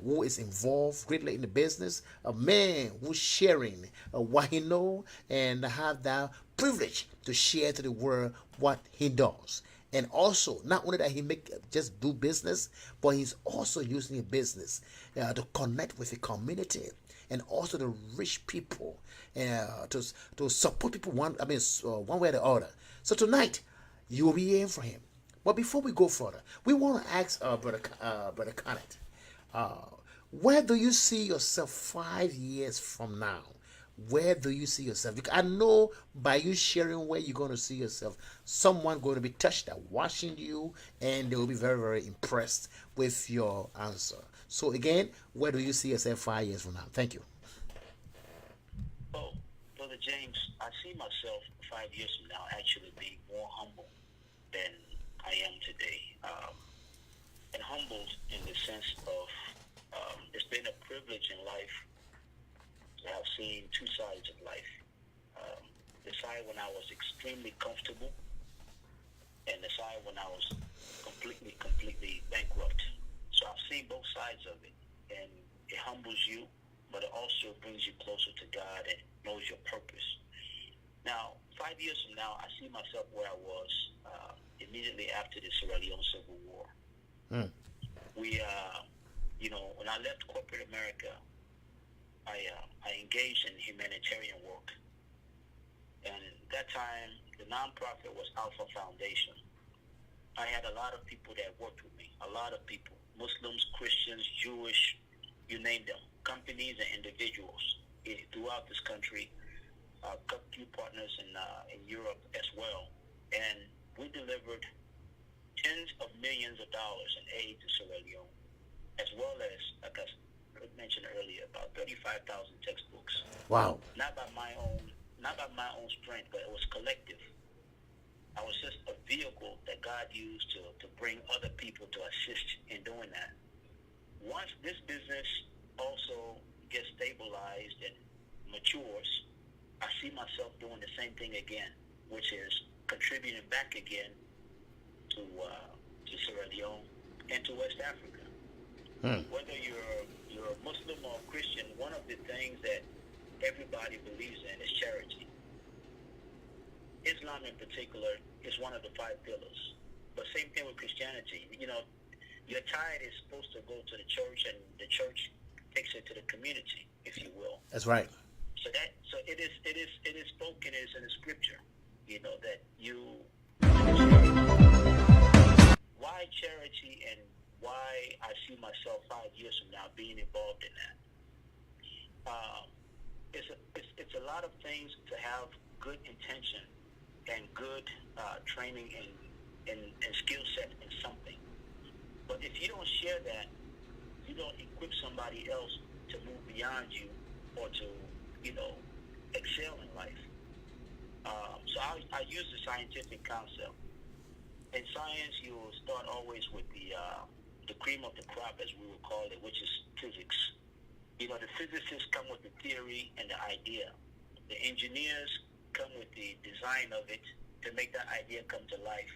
who is involved greatly in the business, a man who's sharing what he knows and have the privilege to share to the world what he does. And also, not only that he just do business, but he's also using his business to connect with the community and also to reach people and to support people one way or the other. So tonight, you will be hearing from him. But before we go further, we want to ask Brother Kanneh, where do you see yourself 5 years from now? Where do you see yourself? Because I know by you sharing where you're going to see yourself, someone going to be touched at watching you, and they will be very, very impressed with your answer. So again, where do you see yourself 5 years from now? Thank you.
Well, Brother James, I see myself 5 years from now actually being more humble than I am today. And humbled in the sense of it's been a privilege in life to have seen two sides of life. The side when I was extremely comfortable, and the side when I was completely bankrupt. So I've seen both sides of it, and it humbles you, but it also brings you closer to God and knows your purpose. Now, 5 years from now, I see myself where I was immediately after the Sierra Leone Civil War. We, when I left corporate America, I engaged in humanitarian work, and that time, the nonprofit was Alpha Foundation. I had a lot of people that worked with me, a lot of people, Muslims, Christians, Jewish, you name them, companies and individuals throughout this country, a few partners in Europe as well. And we delivered tens of millions of dollars in aid to Sierra Leone, as well as, like I mentioned earlier, about 35,000 textbooks.
Wow.
Not by my own strength, but it was collective. I was just a vehicle that God used to bring other people to assist in doing that. Once this business also gets stabilized and matures, I see myself doing the same thing again, which is contributing back again to Sierra Leone and to West Africa. Whether you're a Muslim or a Christian, one of the things that everybody believes in is charity. Islam in particular is one of the 5 pillars. But same thing with Christianity. You know, your tithe is supposed to go to the church, and the church takes it to the community, if you will.
That's right.
So it is spoken, it is in the scripture, you know, that you why charity and why I see myself 5 years from now being involved in that. It's a lot of things to have good intention and good training and skill set in something. But if you don't share that, you don't equip somebody else to move beyond you or to, excel in life. So I use the scientific concept. In science, you will start always with the cream of the crop, as we would call it, which is physics. You know, the physicists come with the theory and the idea. The engineers come with the design of it to make that idea come to life.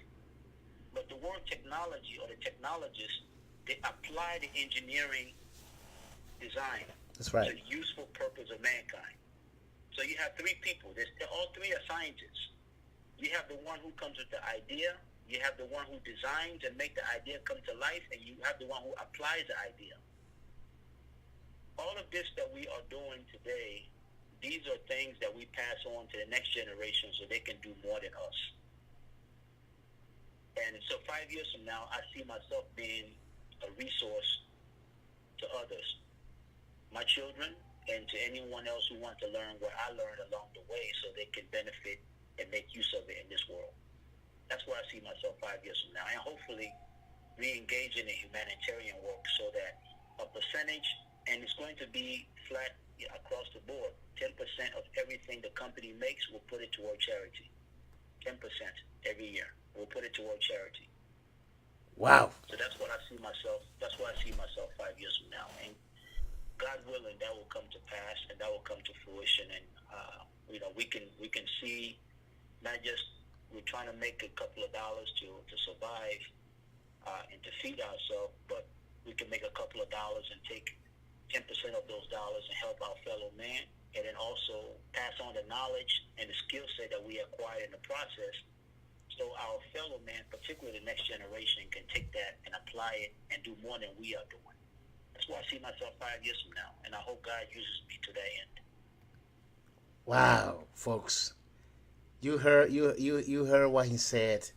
But the word technology, or the technologists, they apply the engineering design
That's right.
to the useful purpose of mankind. So you have 3 people. All 3 are scientists. You have the one who comes with the idea, you have the one who designs and make the idea come to life, and you have the one who applies the idea. All of this that we are doing today, these are things that we pass on to the next generation so they can do more than us. And so 5 years from now, I see myself being a resource to others, my children, and to anyone else who wants to learn what I learned along the way so they can benefit and make use of it in this world. That's where I see myself 5 years from now. And hopefully re-engage in the humanitarian work so that a percentage, and it's going to be flat across the board, 10% of everything the company makes, we'll put it toward charity. 10% every year. We'll put it toward charity.
Wow.
So that's what I see myself. That's where I see myself 5 years from now. And God willing, that will come to pass and that will come to fruition. And we can see not just we're trying to make a couple of dollars to survive and to feed ourselves, but we can make a couple of dollars and take 10% of those dollars and help our fellow man, and then also pass on the knowledge and the skill set that we acquired in the process, so our fellow man, particularly the next generation, can take that and apply it and do more than we are doing. That's where I see myself 5 years from now, and I hope God uses me to that end.
Wow, folks. You heard what he said.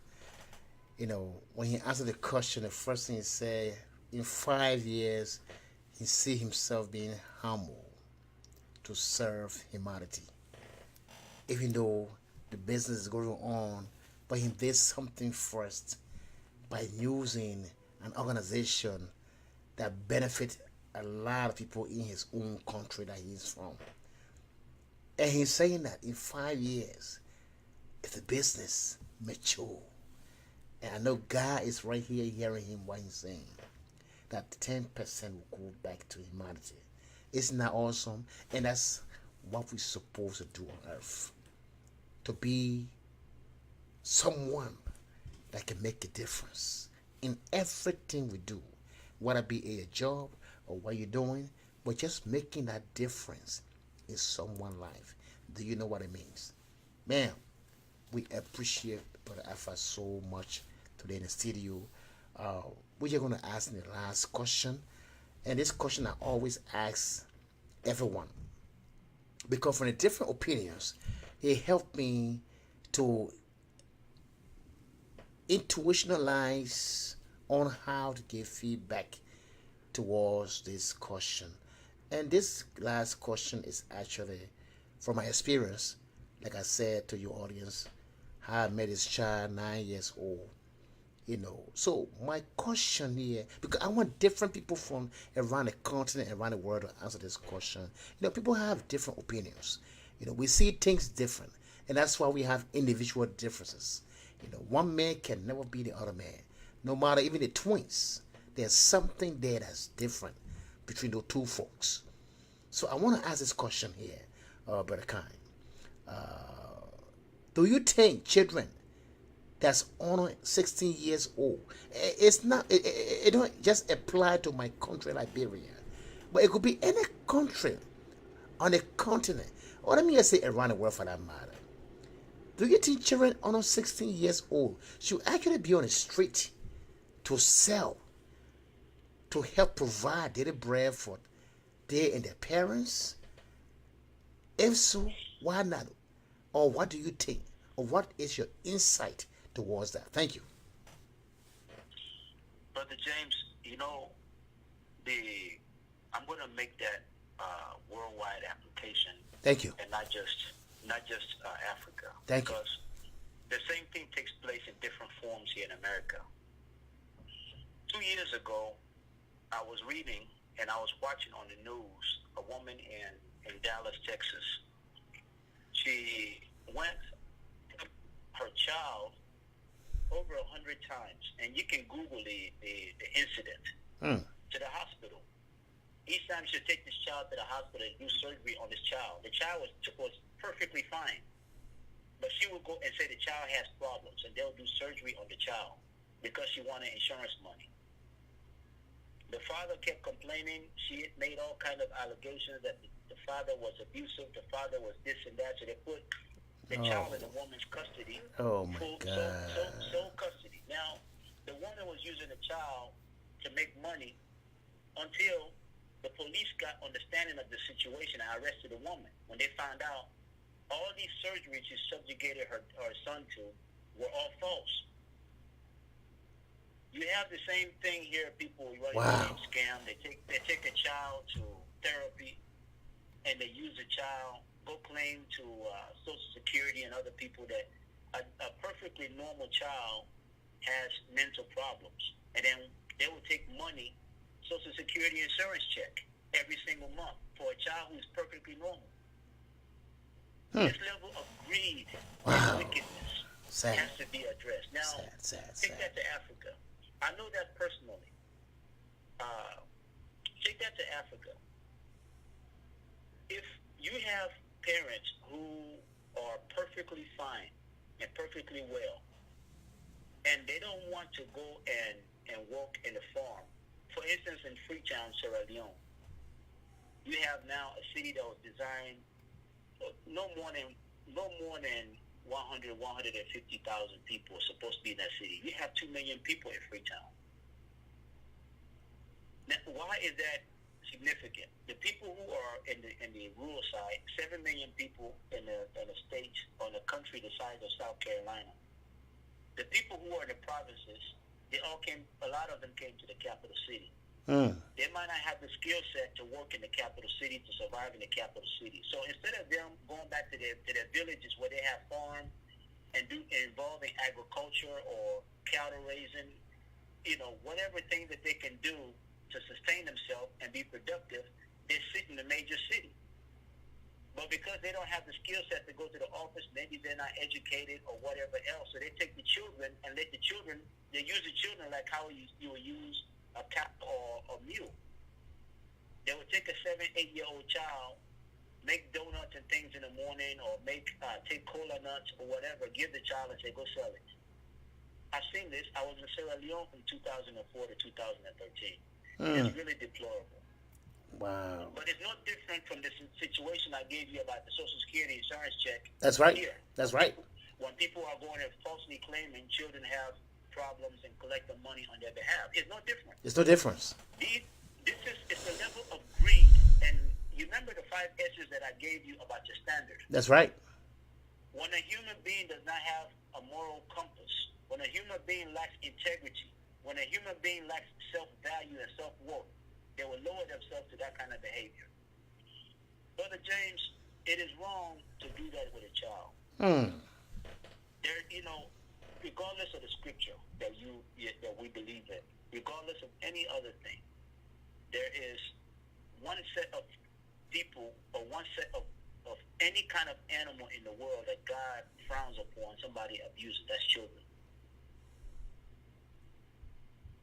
You know, when he answered the question, the first thing he said, in 5 years, he see himself being humble to serve humanity. Even though the business is going on, but he did something first by using an organization that benefit a lot of people in his own country that he's from. And he's saying that in 5 years, if the business mature, and I know God is right here hearing him what he's saying, that 10% will go back to humanity. Isn't that awesome? And that's what we're supposed to do on earth. To be someone that can make a difference in everything we do, whether it be a job or what you're doing, but just making that difference in someone's life. Do you know what it means? Man, we appreciate Brother Alpha so much today in the studio. We're going to ask the last question, and this question I always ask everyone, because from the different opinions, it helped me to intuitionalize on how to give feedback towards this question. And this last question is actually from my experience, like I said to your audience, how I met this child 9 years old. So my question here, because I want different people from around the continent, around the world to answer this question. People have different opinions. We see things different, and that's why we have individual differences. One man can never be the other man, no matter even the twins. There's something there that's different between the two folks. So I want to ask this question here, Brother Kind. Do you think children that's under 16 years old, it's not, it don't just apply to my country, Liberia, but it could be any country on the continent, or let me just say around the world for that matter. Do you think children under 16 years old should actually be on the street to sell, to help provide daily bread for they and their parents? If so, why not? Or what do you think? Or what is your insight towards that? Thank you.
Brother James, I'm going to make that worldwide application.
Thank you.
And not just Africa.
Thank you.
Because the same thing takes place in different forms here in America. 2 years ago, I was reading and I was watching on the news a woman in Dallas, Texas. She went her child over 100 times, and you can Google the incident, to the hospital. Each time she'll take this child to the hospital and do surgery on this child. The child was perfectly fine, but she would go and say the child has problems, and they'll do surgery on the child because she wanted insurance money. The father kept complaining. She made all kind of allegations that the father was abusive, the father was this and that, so they put the child in the woman's custody.
Oh my God.
Sole custody. Now, the woman was using the child to make money until the police got understanding of the situation and arrested the woman. When they found out all these surgeries she subjugated her son to were all false. You have the same thing here. People running the same scam. They take a child to therapy, and they use the child, go claim to Social Security and other people that a perfectly normal child has mental problems, and then they will take money, Social Security insurance check every single month for a child who is perfectly normal. This level of greed and wickedness has to be addressed. Now, take that to Africa. I know that personally. Take that to Africa. If you have parents who are perfectly fine and perfectly well, and they don't want to go and work in the farm, for instance, in Freetown, Sierra Leone, you have now a city that was designed no more than 150,000 people are supposed to be in that city. You have 2 million people in Freetown. Now, why is that significant? The people who are in the rural side, 7 million people in the states, or in the country the size of South Carolina. The people who are in the provinces, a lot of them came to the capital city. They might not have the skill set to work in the capital city, to survive in the capital city. So instead of them going back to their villages where they have farm and involved in agriculture or cattle raising, whatever thing that they can do to sustain themselves and be productive, they sit in the major city. But because they don't have the skill set to go to the office, maybe they're not educated or whatever else, so they take the children and they use the children like how you would use a cow or a mule. They would take a 7-8-year-old child, make donuts and things in the morning, or take cola nuts or whatever, give the child and say, go sell it. I've seen this. I was in Sierra Leone from 2004 to 2013. It's really deplorable.
Wow.
But it's no different from the situation I gave you about the Social Security insurance check.
That's right.
Here.
That's right.
When people are going and falsely claiming children have problems and collect the money on their behalf, it's no different.
There's no difference.
It's a level of greed. And you remember the 5 S's that I gave you about your standard.
That's right.
When a human being does not have a moral compass, when a human being lacks integrity, when a human being lacks self-value and self-worth, they will lower themselves to that kind of behavior. Brother James, it is wrong to do that with a child. There, regardless of the scripture that we believe in, regardless of any other thing, there is one set of people or one set of any kind of animal in the world that God frowns upon somebody abuses. That's children.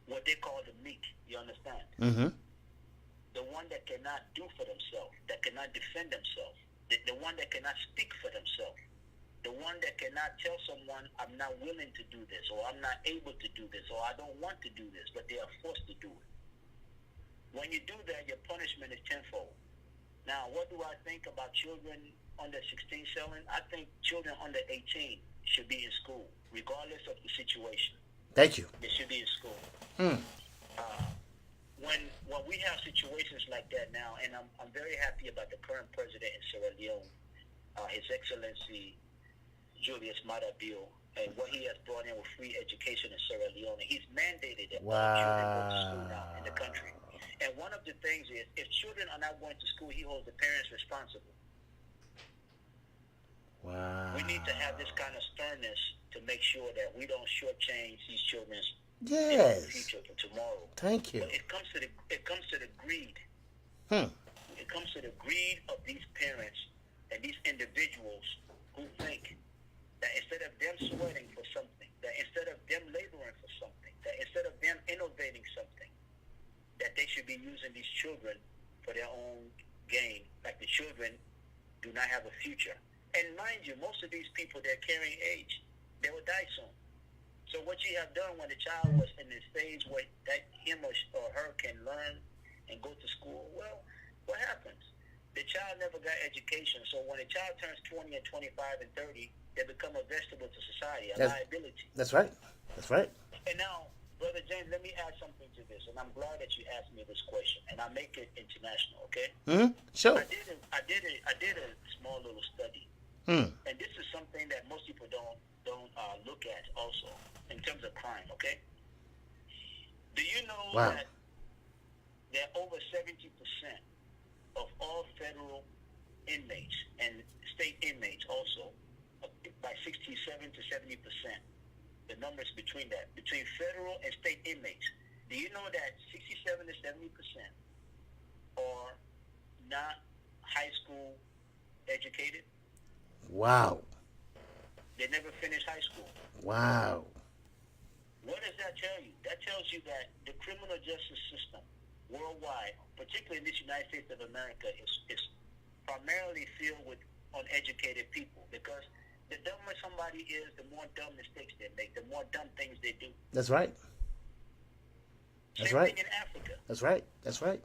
What they call the meek, you understand?
Mm-hmm.
The one that cannot do for themselves, that cannot defend themselves, the one that cannot speak for themselves, the one that cannot tell someone, I'm not willing to do this, or I'm not able to do this, or I don't want to do this, but they are forced to do it. When you do that, your punishment is tenfold. Now, what do I think about children under 16 selling? I think children under 18 should be in school, regardless of the situation.
Thank you.
They should be in school. When we have situations like that now, and I'm very happy about the current president in Sierra Leone, His Excellency Julius Maada Bio, and what he has brought in with free education in Sierra Leone. He's mandated that all children go to school now in the country. And one of the things is, if children are not going to school, he holds the parents responsible.
Wow.
We need to have this kind of sternness to make sure that we don't shortchange these children's future for tomorrow.
Thank you.
But it comes to the greed. It comes to the greed of these parents and these individuals who think that instead of them sweating for something, that instead of them laboring for something, that instead of them innovating something, that they should be using these children for their own gain, like the children do not have a future. And mind you, most of these people, they're carrying age. They will die soon. So what you have done when the child was in the stage where that him or her can learn and go to school, well, what happens? The child never got education. So when a child turns 20 and 25 and 30, they become a vegetable to society, a liability.
That's right. That's right.
And now, Brother James, let me add something to this, and I'm glad that you asked me this question, and I'll make it international, okay?
Sure.
I did a small little study, and this is something that most people don't look at also in terms of crime, okay? Do you know that over 70% of all federal inmates and state inmates also, by 67 to 70%, the numbers between federal and state inmates. Do you know that 67 to 70% are not high school educated?
Wow.
They never finished high school.
Wow.
What does that tell you? That tells you that the criminal justice system worldwide, particularly in this United States of America, is primarily filled with uneducated people, because the dumber somebody is, the more dumb mistakes they make, the more dumb things they do.
That's right. That's
Same
right.
thing in Africa.
That's right. That's right.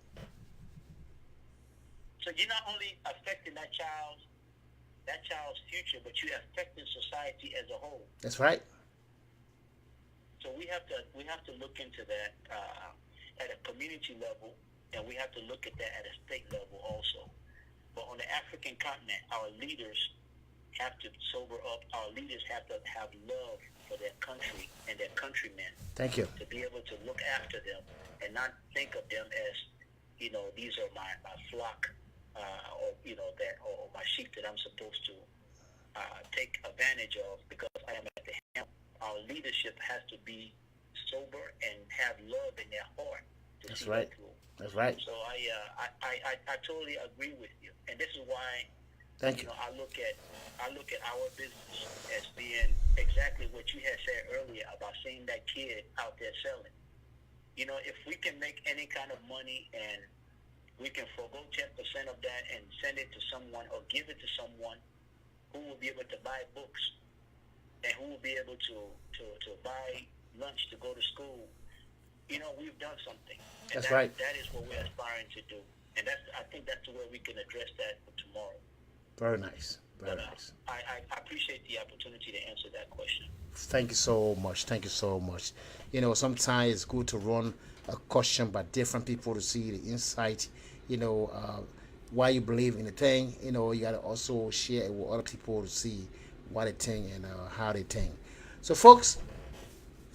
So you're not only affecting that child's future, but you're affecting society as a whole.
That's right.
So we have to look into that at a community level, and we have to look at that at a state level also. But on the African continent, our leaders have to sober up. Our leaders have to have love for their country and their countrymen.
Thank you.
To be able to look after them and not think of them as, these are my flock, or my sheep that I'm supposed to take advantage of because I am at the helm. Our leadership has to be sober and have love in their heart to
That's
see
right.
that through.
That's right.
So I totally agree with you, and this is why.
Thank you.
I look at our business as being exactly what you had said earlier about seeing that kid out there selling. If we can make any kind of money and we can forego 10% of that and send it to someone or give it to someone who will be able to buy books and who will be able to buy lunch to go to school, we've done something. And
That's right.
That is what we're aspiring to do. And I think that's the way we can address that for tomorrow.
Very nice. Very nice.
I appreciate the opportunity to answer that question.
Thank you so much. Thank you so much. Sometimes it's good to run a question by different people to see the insight, why you believe in the thing. You got to also share it with other people to see what they think and how they think. So, folks,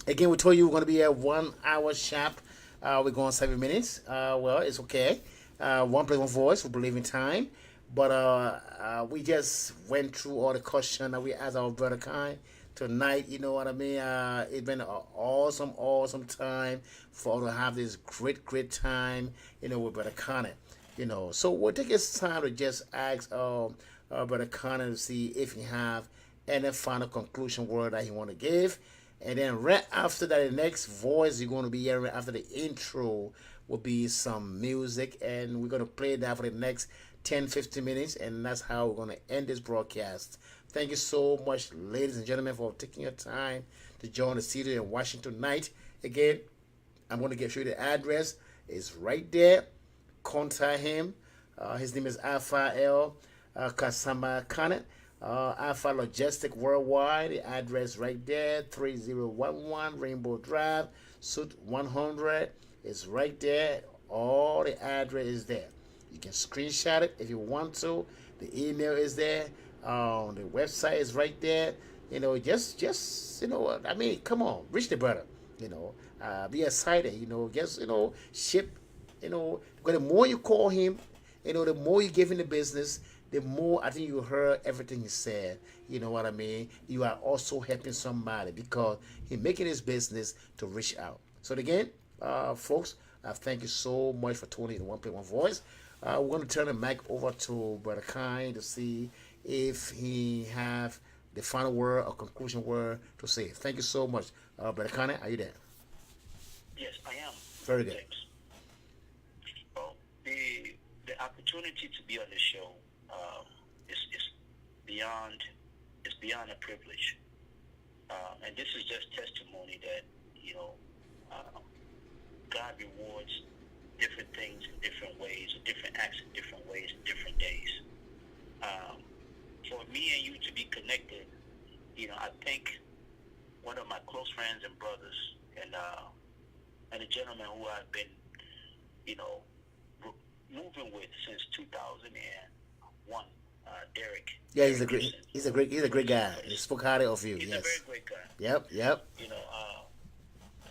again, we told you we're going to be at 1 hour sharp. We're going 7 minutes. Well, it's okay. One place, one voice. We believe in time. But we just went through all the questions that we asked our brother Kai tonight. You know what I mean? It's been an awesome, awesome time for us to have this great, great time, with brother Connor. So we'll take this time to just ask brother Connor to see if he have any final conclusion word that he want to give. And then right after that, the next voice you're going to be hearing after the intro will be some music. And we're going to play that for the next 10-15 minutes. And that's how we're going to end this broadcast. Thank you so much, ladies and gentlemen, for taking your time to join the studio in Washington tonight. Again, I'm going to show you the address. It's right there. Contact him. His name is Alpha Kaisamba-Kanneh. Alpha Logistic Worldwide. The address right there, 3011 Rainbow Drive, Suite 100. It's right there. All the address is there. You can screenshot it if you want to. The email is there. The website is right there. Just I mean, come on, reach the brother. Be excited. Ship. Because the more you call him, the more you give him the business, the more I think you heard everything he said. You know what I mean? You are also helping somebody because he's making his business to reach out. So again, folks, thank you so much for tuning in to One Play One Voice. We're going to turn the mic over to Brother Kai to see if he have the final word or conclusion word to say. Thank you so much. Brother Kanneh, are you there?
Yes, I am.
Very good.
Thanks. Well, the opportunity to be on this show is beyond a privilege, and this is just testimony that God rewards different things in different ways, or different acts in different ways, in different days. For me and you to be connected, I think one of my close friends and brothers, and a gentleman who I've been, moving with since 2001, Derek.
Yeah, he's a great guy. He spoke highly of you.
He's
yes.
a very great guy.
Yep.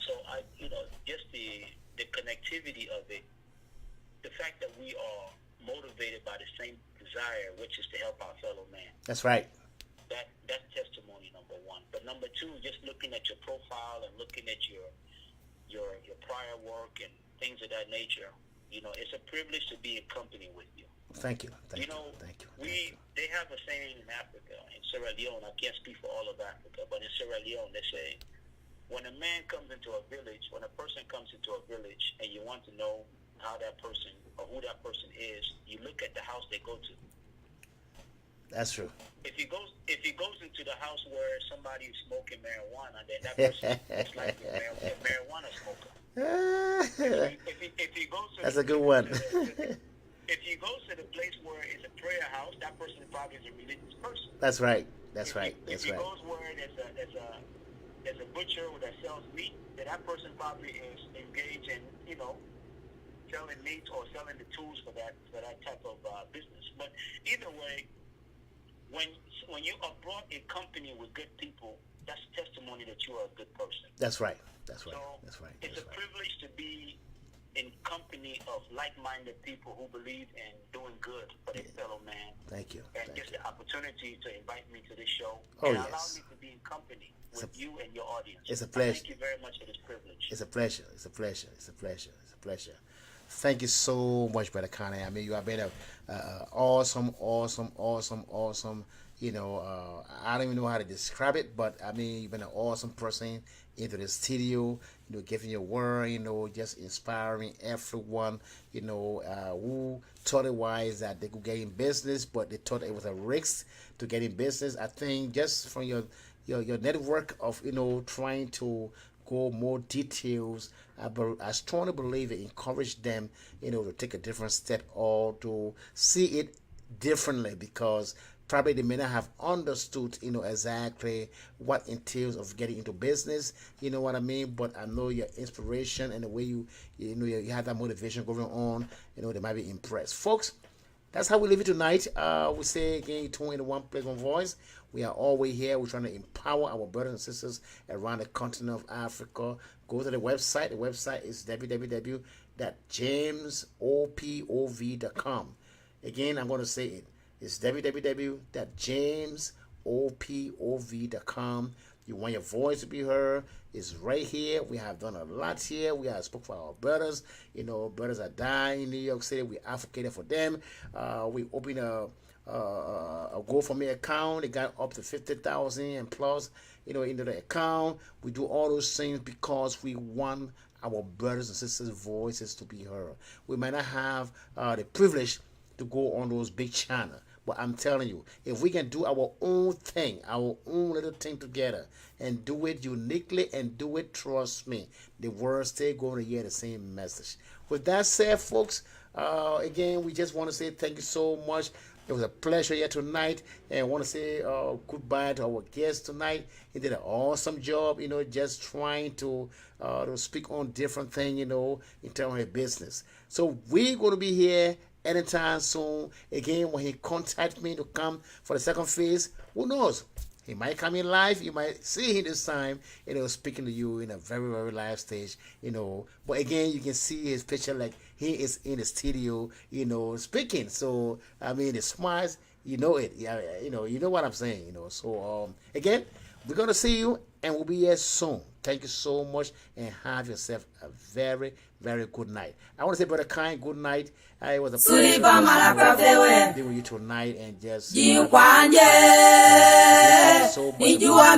So I, just the connectivity of it, the fact that we are motivated by the same desire, which is to help our fellow man.
That's right.
That's testimony number one. But number two, just looking at your profile and looking at your prior work and things of that nature, it's a privilege to be in company with you.
Thank you. Thank you.
They have a saying in Africa, in Sierra Leone. I can't speak for all of Africa, but in Sierra Leone, they say, when a man comes into a village, when a person comes into a village, and you want to know how that person or who that person is, you look at the house they go to.
That's true.
If he goes into the house where somebody is smoking marijuana, then that person is likely a marijuana smoker. If he goes to
that's a good one.
If he goes to the place where it's a prayer house, that person probably is a religious person.
That's right. If
he goes where there's a butcher that sells meat, then that person probably is engaged in selling meat or selling the tools for that type of business. But either way, when you are brought in company with good people, that's testimony that you are a good person.
That's right.
So it's a privilege to be in company of like-minded people who believe in doing good for their fellow man.
Thank you.
And just the opportunity to invite me to this show
and
allow me to be in company with you and your audience.
It's a pleasure.
Thank you very much for this privilege.
It's a pleasure. Thank you so much, Brother Kanneh. I mean, you have been a awesome. I don't even know how to describe it, but I mean, you've been an awesome person into the studio, giving your word, just inspiring everyone, who thought otherwise that they could get in business, but they thought it was a risk to get in business. I think just from your network of, trying to go more details, I strongly believe it encourage them, to take a different step or to see it differently, because probably they may not have understood, exactly what entails of getting into business. You know what I mean? But I know your inspiration and the way you have that motivation going on, they might be impressed. Folks, that's how we leave it tonight. We say again, tune in one place, one voice. We are always here. We're trying to empower our brothers and sisters around the continent of Africa. Go to the website. The website is www.jamesopov.com. Again, I'm going to say it. It's www.jamesopov.com. You want your voice to be heard, it's right here. We have done a lot here. We have spoke for our brothers. Brothers are dying in New York City. We advocated for them. We opened a GoFundMe account. It got up to 50,000 and plus, into the account. We do all those things because we want our brothers and sisters' voices to be heard. We might not have the privilege to go on those big channels. But I'm telling you, if we can do our own thing, our own little thing together, and do it uniquely and do it, trust me, the world still going to hear the same message. With that said, folks, again, we just want to say thank you so much. It was a pleasure here tonight, and I want to say goodbye to our guest tonight. He did an awesome job, just trying to speak on different things, in terms of business. So we're going to be here anytime soon. Again, when he contacts me to come for the second phase, who knows? He might come in live. You might see him this time, speaking to you in a very, very live stage, But again, you can see his picture like he is in the studio, speaking. So, the smiles, it. Yeah, you know what I'm saying, So, again, we're going to see you, and we'll be here soon. Thank you so much, and have yourself a very, very good night. I want to say, Brother Kind, good night. It was a pleasure to be with you tonight, and just so much.
You are